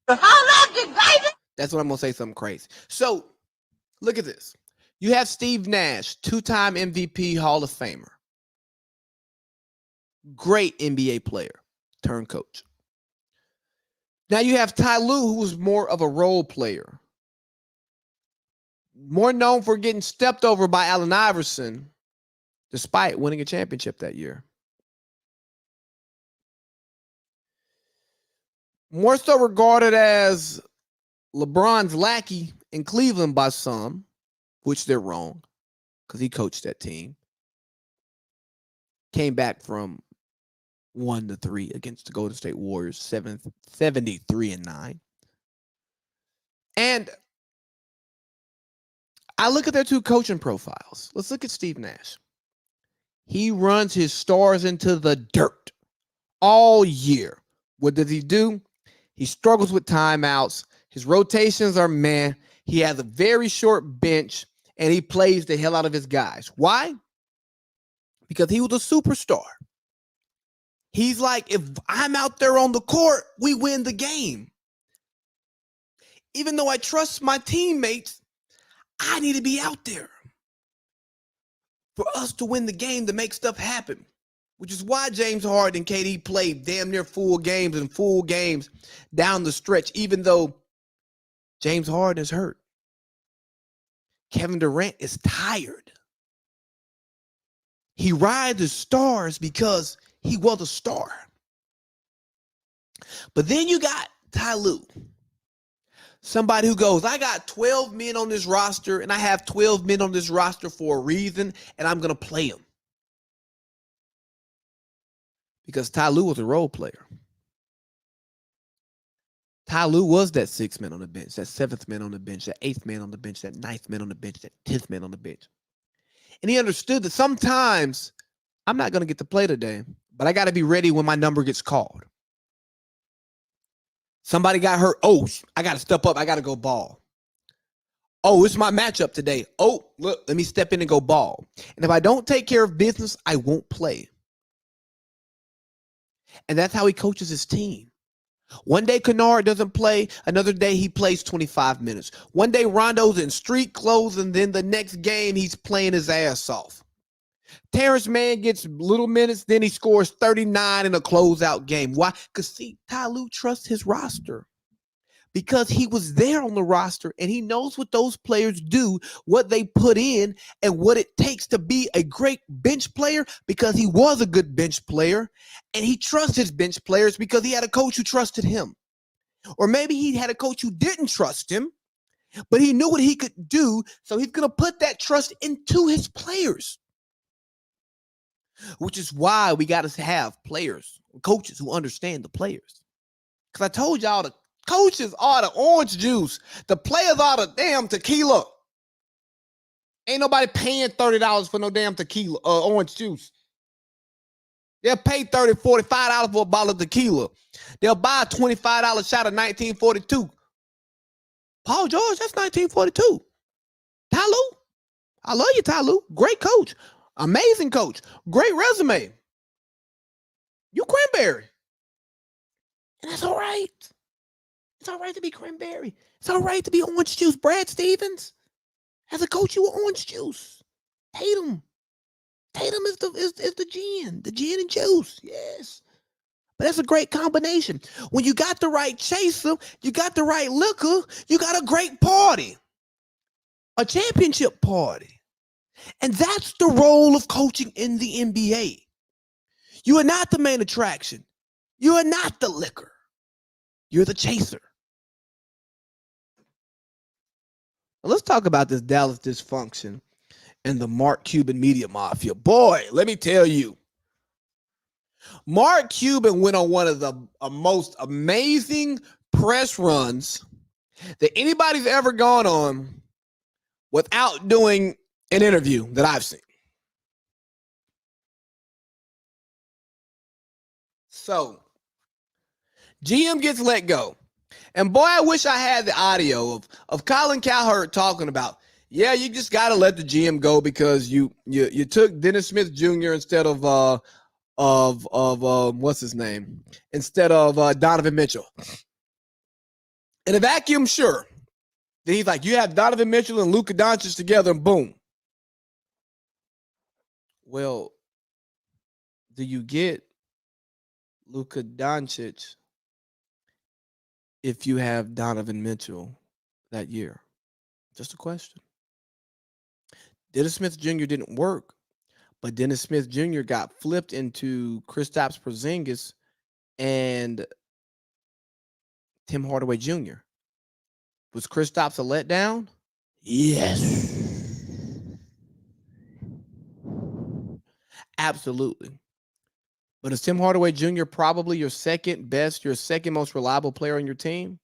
That's what I'm gonna say, something crazy. So look at this. You have Steve Nash, 2-time MVP Hall of Famer. Great NBA player, turned coach. Now you have Ty Lue, who was more of a role player. More known for getting stepped over by Allen Iverson, despite winning a championship that year. More so regarded as LeBron's lackey in Cleveland by some, which they're wrong, because he coached that team. Came back from 1-3 against the Golden State Warriors, 73-9. And I look at their two coaching profiles. Let's look at Steve Nash. He runs his stars into the dirt all year. What does he do? He struggles with timeouts. His rotations are meh. He has a very short bench, and he plays the hell out of his guys. Why? Because he was a superstar. He's like, if I'm out there on the court, we win the game. Even though I trust my teammates, I need to be out there for us to win the game, to make stuff happen. Which is why James Harden and KD played damn near full games down the stretch, even though James Harden is hurt. Kevin Durant is tired. He rides his stars because he was a star. But then you got Ty Lue. Somebody who goes, I got 12 men on this roster, and I have 12 men on this roster for a reason, and I'm going to play them. Because Ty Lue was a role player. Ty Lue was that 6th man on the bench, that 7th man on the bench, that 8th man on the bench, that 9th man on the bench, that 10th man on the bench. And he understood that sometimes I'm not going to get to play today, but I got to be ready when my number gets called. Somebody got hurt. Oh, I got to step up. I got to go ball. Oh, it's my matchup today. Oh, look, let me step in and go ball. And if I don't take care of business, I won't play. And that's how he coaches his team. One day Kennard doesn't play. Another day he plays 25 minutes. One day Rondo's in street clothes, and then the next game he's playing his ass off. Terrence Mann gets little minutes, then he scores 39 in a closeout game. Why? Because, see, Ty Lue trusts his roster. Because he was there on the roster, and he knows what those players do, what they put in, and what it takes to be a great bench player, because he was a good bench player, and he trusts his bench players because he had a coach who trusted him. Or maybe he had a coach who didn't trust him, but he knew what he could do, so he's going to put that trust into his players. Which is why we got to have players, coaches who understand the players. Because I told y'all the coaches are the orange juice. The players are the damn tequila. Ain't nobody paying $30 for no damn tequila, orange juice. They'll pay $30, $45 for a bottle of tequila. They'll buy a $25 shot of 1942. Paul George, that's 1942. Ty Lue, I love you, Ty Lue. Great coach. Amazing coach. Great resume. You cranberry. And that's all right. It's all right to be cranberry. It's all right to be orange juice. Brad Stevens, as a coach, you were orange juice. Tatum is the gin and juice. Yes. But that's a great combination. When you got the right chaser, you got the right liquor, you got a great party. A championship party. And that's the role of coaching in the NBA. You are not the main attraction. You are not the liquor. You're the chaser. Now let's talk about this Dallas dysfunction and the Mark Cuban media mafia. Boy, let me tell you, Mark Cuban went on one of the most amazing press runs that anybody's ever gone on without doing an interview that I've seen. So GM gets let go. And boy, I wish I had the audio of Colin Cowherd talking about, yeah, you just got to let the GM go because you took Dennis Smith Jr. instead of what's his name? Instead of Donovan Mitchell. In a vacuum, sure. Then he's like, you have Donovan Mitchell and Luka Doncic together, and boom. Well, do you get Luka Doncic if you have Donovan Mitchell that year? Just a question. Dennis Smith Jr. didn't work, but Dennis Smith Jr. got flipped into Kristaps Porzingis and Tim Hardaway Jr. Was Kristaps a letdown? Yes. Absolutely. But is Tim Hardaway Jr. probably your second best, your second most reliable player on your team?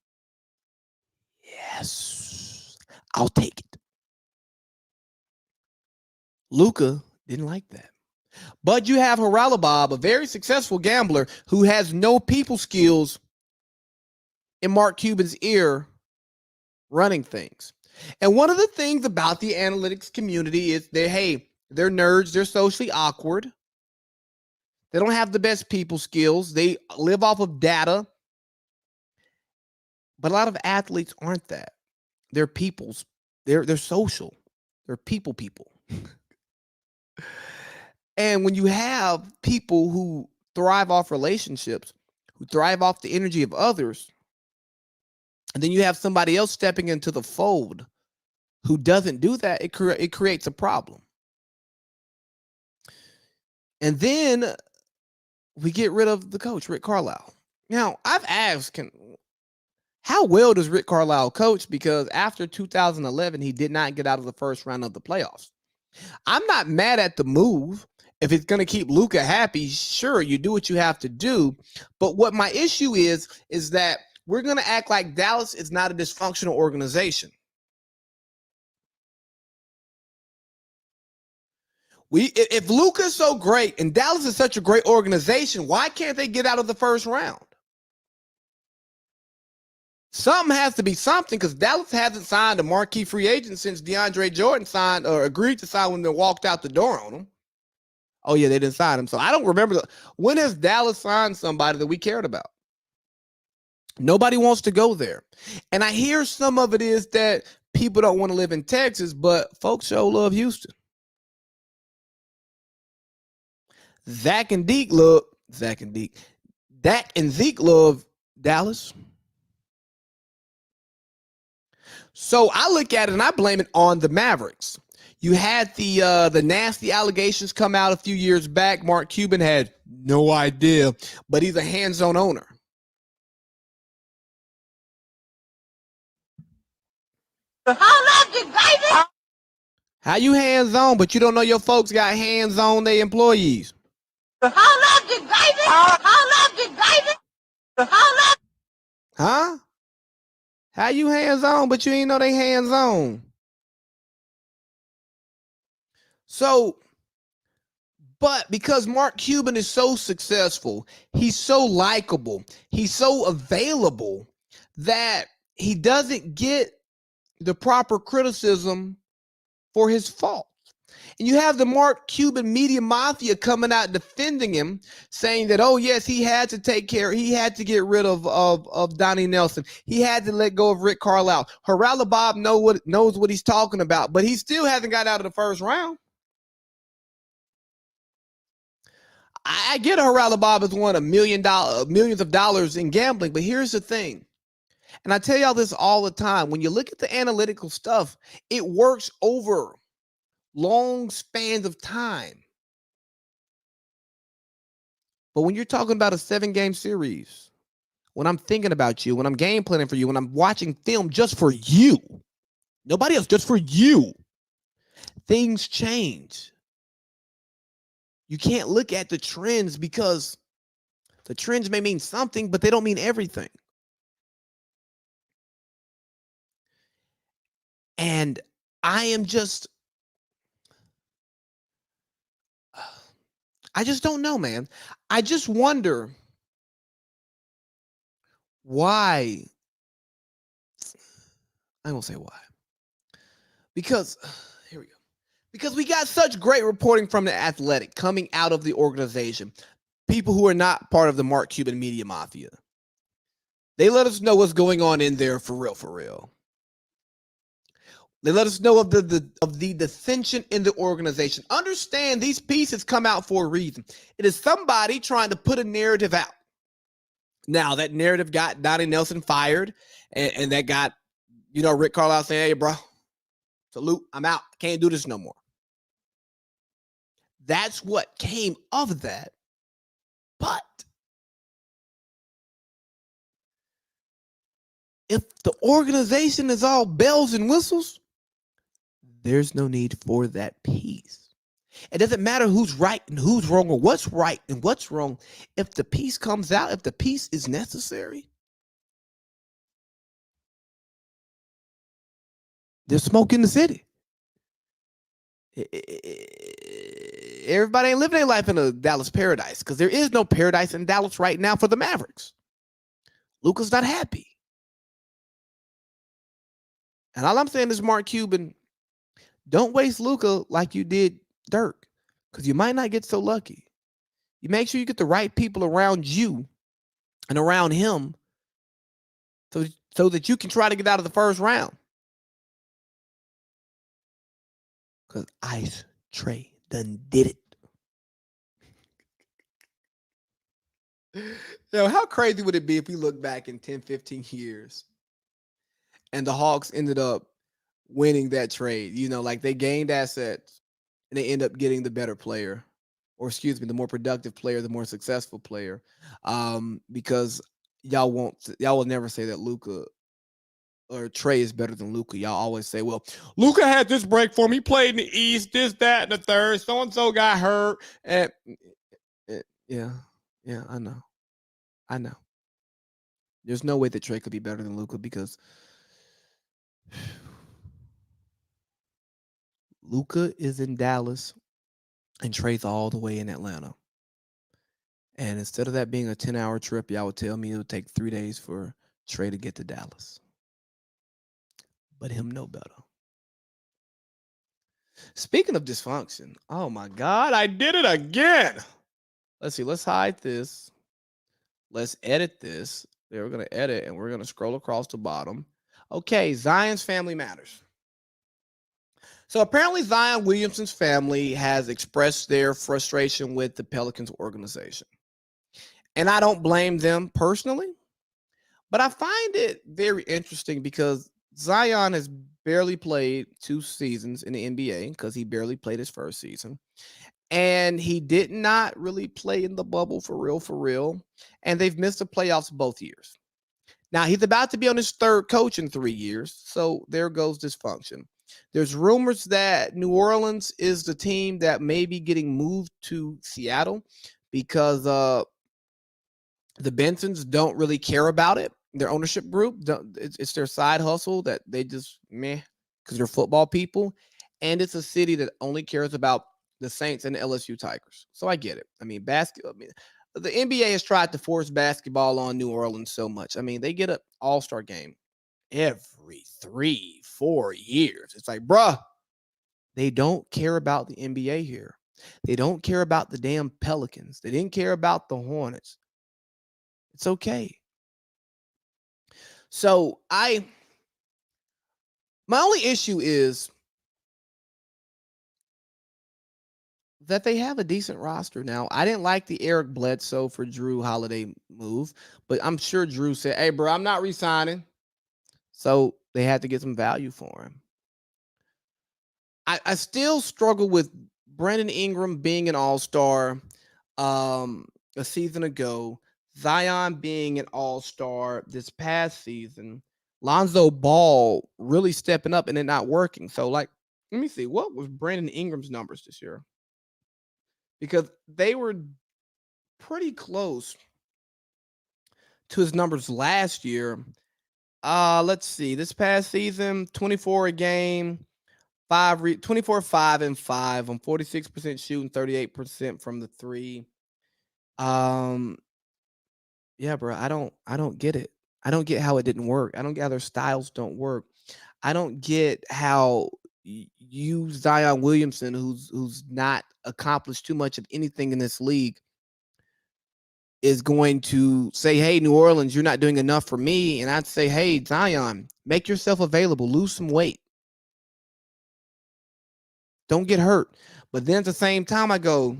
Yes. I'll take it. Luka didn't like that. But you have Haralabob, a very successful gambler who has no people skills, in Mark Cuban's ear running things. And one of the things about the analytics community is they're nerds, they're socially awkward. They don't have the best people skills. They live off of data. But a lot of athletes aren't that. They're peoples. They're social. They're people. And when you have people who thrive off relationships, who thrive off the energy of others, and then you have somebody else stepping into the fold who doesn't do that, it creates a problem. And then we get rid of the coach, Rick Carlisle. Now, I've asked, how well does Rick Carlisle coach? Because after 2011, he did not get out of the first round of the playoffs. I'm not mad at the move. If it's going to keep Luka happy, sure, you do what you have to do. But what my issue is that we're going to act like Dallas is not a dysfunctional organization. If Luka is so great and Dallas is such a great organization, why can't they get out of the first round? Something has to be something, because Dallas hasn't signed a marquee free agent since DeAndre Jordan signed or agreed to sign when they walked out the door on him. Oh, yeah, they didn't sign him. So I don't remember. When has Dallas signed somebody that we cared about? Nobody wants to go there. And I hear some of it is that people don't want to live in Texas, but folks sure love Houston. Dak and Zeke love Dallas. So I look at it and I blame it on the Mavericks. You had the nasty allegations come out a few years back. Mark Cuban had no idea, but he's a hands-on owner. How you hands-on, but you don't know your folks got hands-on their employees? Huh? How you hands-on, but you ain't know they hands-on? So, but because Mark Cuban is so successful, he's so likable, he's so available that he doesn't get the proper criticism for his fault. And you have the Mark Cuban media mafia coming out defending him, saying that, oh, yes, he had to get rid of Donnie Nelson. He had to let go of Rick Carlisle. Haralabob knows what he's talking about, but he still hasn't got out of the first round. I get Haralabob has won millions of dollars in gambling, but here's the thing. And I tell y'all this all the time. When you look at the analytical stuff, it works over long spans of time. But when you're talking about a 7-game series, when I'm thinking about you, when I'm game planning for you, when I'm watching film just for you, nobody else, just for you, things change. You can't look at the trends, because the trends may mean something, but they don't mean everything. And I just don't know, man. I just wonder why? I won't say why. Because here we go. Because we got such great reporting from the Athletic coming out of the organization. People who are not part of the Mark Cuban media mafia. They let us know what's going on in there for real, for real. They let us know of the dissension in the organization. Understand these pieces come out for a reason. It is somebody trying to put a narrative out. Now, that narrative got Donnie Nelson fired, and that got, Rick Carlisle saying, hey, bro, salute, I'm out. I can't do this no more. That's what came of that. But if the organization is all bells and whistles, there's no need for that piece. It doesn't matter who's right and who's wrong or what's right and what's wrong. If the piece comes out, if the piece is necessary, there's smoke in the city. Everybody ain't living their life in a Dallas paradise because there is no paradise in Dallas right now for the Mavericks. Luka's not happy. And all I'm saying is, Mark Cuban, don't waste Luka like you did Dirk, because you might not get so lucky. You make sure you get the right people around you and around him so that you can try to get out of the first round. Because Ice Trey done did it. How crazy would it be if we look back in 10, 15 years and the Hawks ended up winning that trade? Like they gained assets and they end up getting the better player, or the more productive player, the more successful player. Because y'all will never say that Luka or Trey is better than Luka. Y'all always say, well, Luka had this break for him. He played in the East, this, that, and the third. So-and-so got hurt. And yeah, I know. There's no way that Trey could be better than Luka because Luka is in Dallas and Trey's all the way in Atlanta. And instead of that being a 10-hour trip, y'all would tell me it would take 3 days for Trey to get to Dallas. But him know better. Speaking of dysfunction, oh my God, I did it again. Let's see, let's hide this. Let's edit this. We're going to edit and we're going to scroll across the bottom. Okay, Zion's family matters. So apparently Zion Williamson's family has expressed their frustration with the Pelicans organization. And I don't blame them personally, but I find it very interesting because Zion has barely played 2 seasons in the NBA because he barely played his first season. And he did not really play in the bubble for real. And they've missed the playoffs both years. Now, he's about to be on his 3rd coach in 3 years. So there goes dysfunction. There's rumors that New Orleans is the team that may be getting moved to Seattle because the Bensons don't really care about it. Their ownership group, it's their side hustle that they just meh because they're football people. And it's a city that only cares about the Saints and the LSU Tigers. So I get it. I mean, the NBA has tried to force basketball on New Orleans so much. I mean, they get an all-star game every 3-4 years. It's like, bruh, they don't care about the NBA here. They don't care about the damn Pelicans. They didn't care about the Hornets. It's okay. So my only issue is that they have a decent roster now. I didn't like the Eric Bledsoe for Drew Holiday move, but I'm sure Drew said, hey, bro, I'm not re-signing. So they had to get some value for him. I still struggle with Brandon Ingram being an all-star a season ago, Zion being an all-star this past season, Lonzo Ball really stepping up and it not working. So, let me see. What was Brandon Ingram's numbers this year? Because they were pretty close to his numbers last year. Let's see. This past season, 24 a game, 24, 5, and 5 on 46% shooting, 38% from the 3. Yeah, bro. I don't get it. I don't get how it didn't work. I don't get how their styles don't work. I don't get how you, Zion Williamson, who's not accomplished too much of anything in this league, is going to say, hey, New Orleans, you're not doing enough for me. And I'd say, hey, Zion, make yourself available, lose some weight. Don't get hurt. But then at the same time, I go,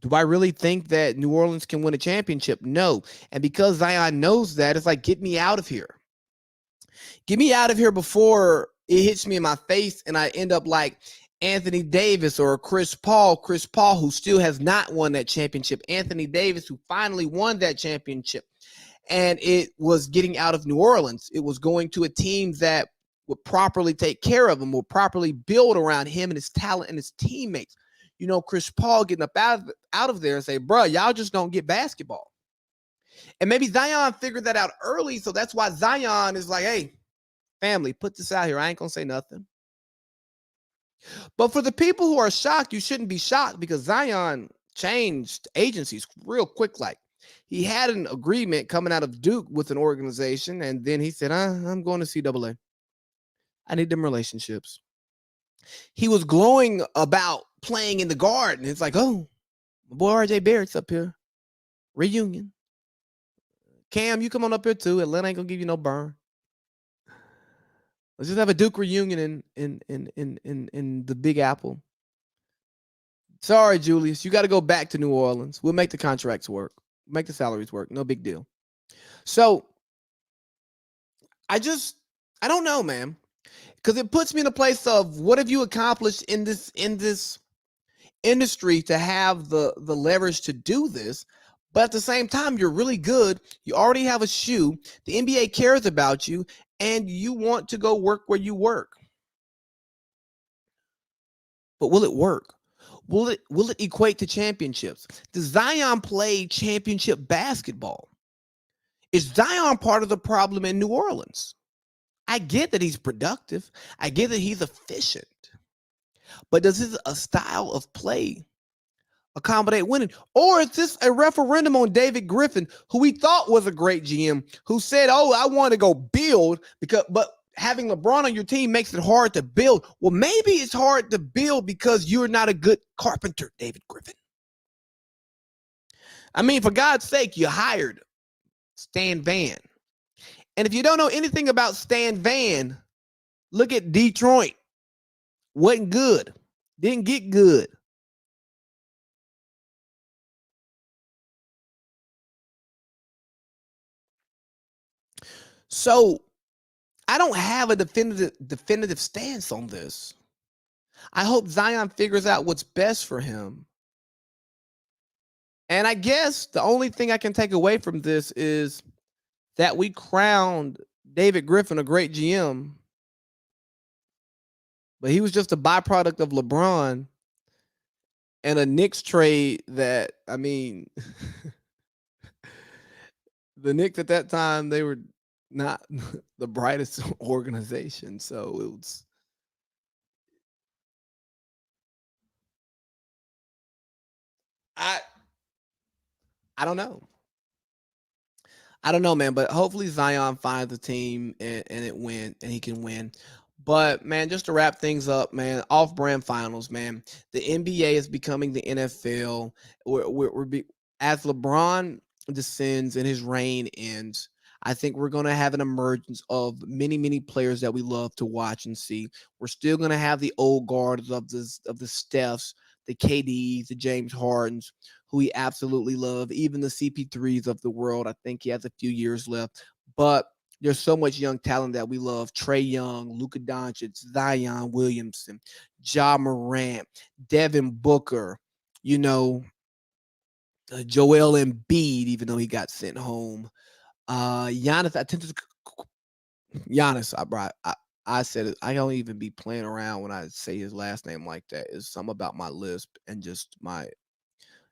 do I really think that New Orleans can win a championship? No. And because Zion knows that, it's like, get me out of here. Get me out of here before it hits me in my face and I end up like Anthony Davis or Chris Paul, who still has not won that championship. Anthony Davis, who finally won that championship. And it was getting out of New Orleans. It was going to a team that would properly take care of him, would properly build around him and his talent and his teammates. You know, Chris Paul getting up out of there and say, bro, y'all just don't get basketball. And maybe Zion figured that out early. So that's why Zion is like, hey, family, put this out here. I ain't going to say nothing. But for the people who are shocked, you shouldn't be shocked because Zion changed agencies real quick. Like, he had an agreement coming out of Duke with an organization, and then he said, I'm going to CAA. I need them relationships. He was glowing about playing in the Garden. It's like, oh, my boy RJ Barrett's up here. Reunion. Cam, you come on up here too. Atlanta ain't going to give you no burn. Let's just have a Duke reunion in the Big Apple. Sorry, Julius. You got to go back to New Orleans. We'll make the contracts work. Make the salaries work. No big deal. So I don't know, man. Because it puts me in a place of what have you accomplished in this industry to have the leverage to do this? But at the same time, you're really good. You already have a shoe. The NBA cares about you, and you want to go work where you work. But will it work? Will it equate to championships? Does Zion play championship basketball? Is Zion part of the problem in New Orleans? I get that he's productive. I get that he's efficient. But does his style of play accommodate winning? Or is this a referendum on David Griffin, who we thought was a great GM, who said, oh, I want to go build, but having LeBron on your team makes it hard to build. Well, maybe it's hard to build because you're not a good carpenter, David Griffin. I mean, for God's sake, you hired Stan Van. And if you don't know anything about Stan Van, look at Detroit. Wasn't good. Didn't get good. So I don't have a definitive stance on this. I hope Zion figures out what's best for him. And I guess the only thing I can take away from this is that we crowned David Griffin a great GM, but he was just a byproduct of LeBron and a Knicks trade that, I mean, the Knicks at that time, they were not the brightest organization. So it was, I don't know. I don't know, man, but hopefully Zion finds a team and it win and he can win. But man, just to wrap things up, man, off-brand finals, man. The NBA is becoming the NFL. As LeBron descends and his reign ends, I think we're going to have an emergence of many, many players that we love to watch and see. We're still going to have the old guards of the Stephs, the KDs, the James Hardens, who we absolutely love, even the CP3s of the world. I think he has a few years left. But there's so much young talent that we love. Trae Young, Luka Doncic, Zion Williamson, Ja Morant, Devin Booker, Joel Embiid, even though he got sent home. Giannis, I said it. I don't even be playing around when I say his last name like that. It's something about my lisp and just my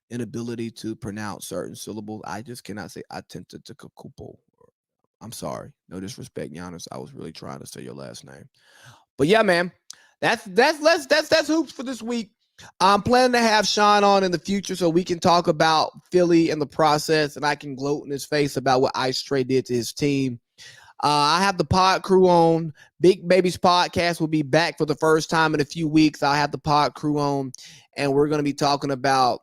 inability to pronounce certain syllables. I just cannot say Atentatokupo. I'm sorry. No disrespect, Giannis. I was really trying to say your last name. But yeah, man. That's hoops for this week. I'm planning to have Sean on in the future so we can talk about Philly and the process, and I can gloat in his face about what Ice Trey did to his team. I have the pod crew on. Big Baby's podcast will be back for the first time in a few weeks. I'll have the pod crew on, and we're going to be talking about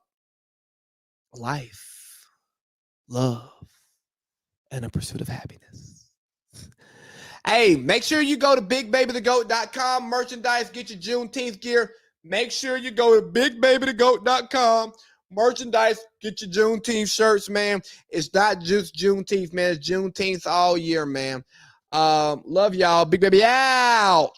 life, love, and a pursuit of happiness. Hey, make sure you go to bigbabythegoat.com, merchandise, get your Juneteenth gear. Make sure you go to bigbabythegoat.com, merchandise, get your Juneteenth shirts, man. It's not just Juneteenth, man. It's Juneteenth all year, man. Love y'all. Big Baby out.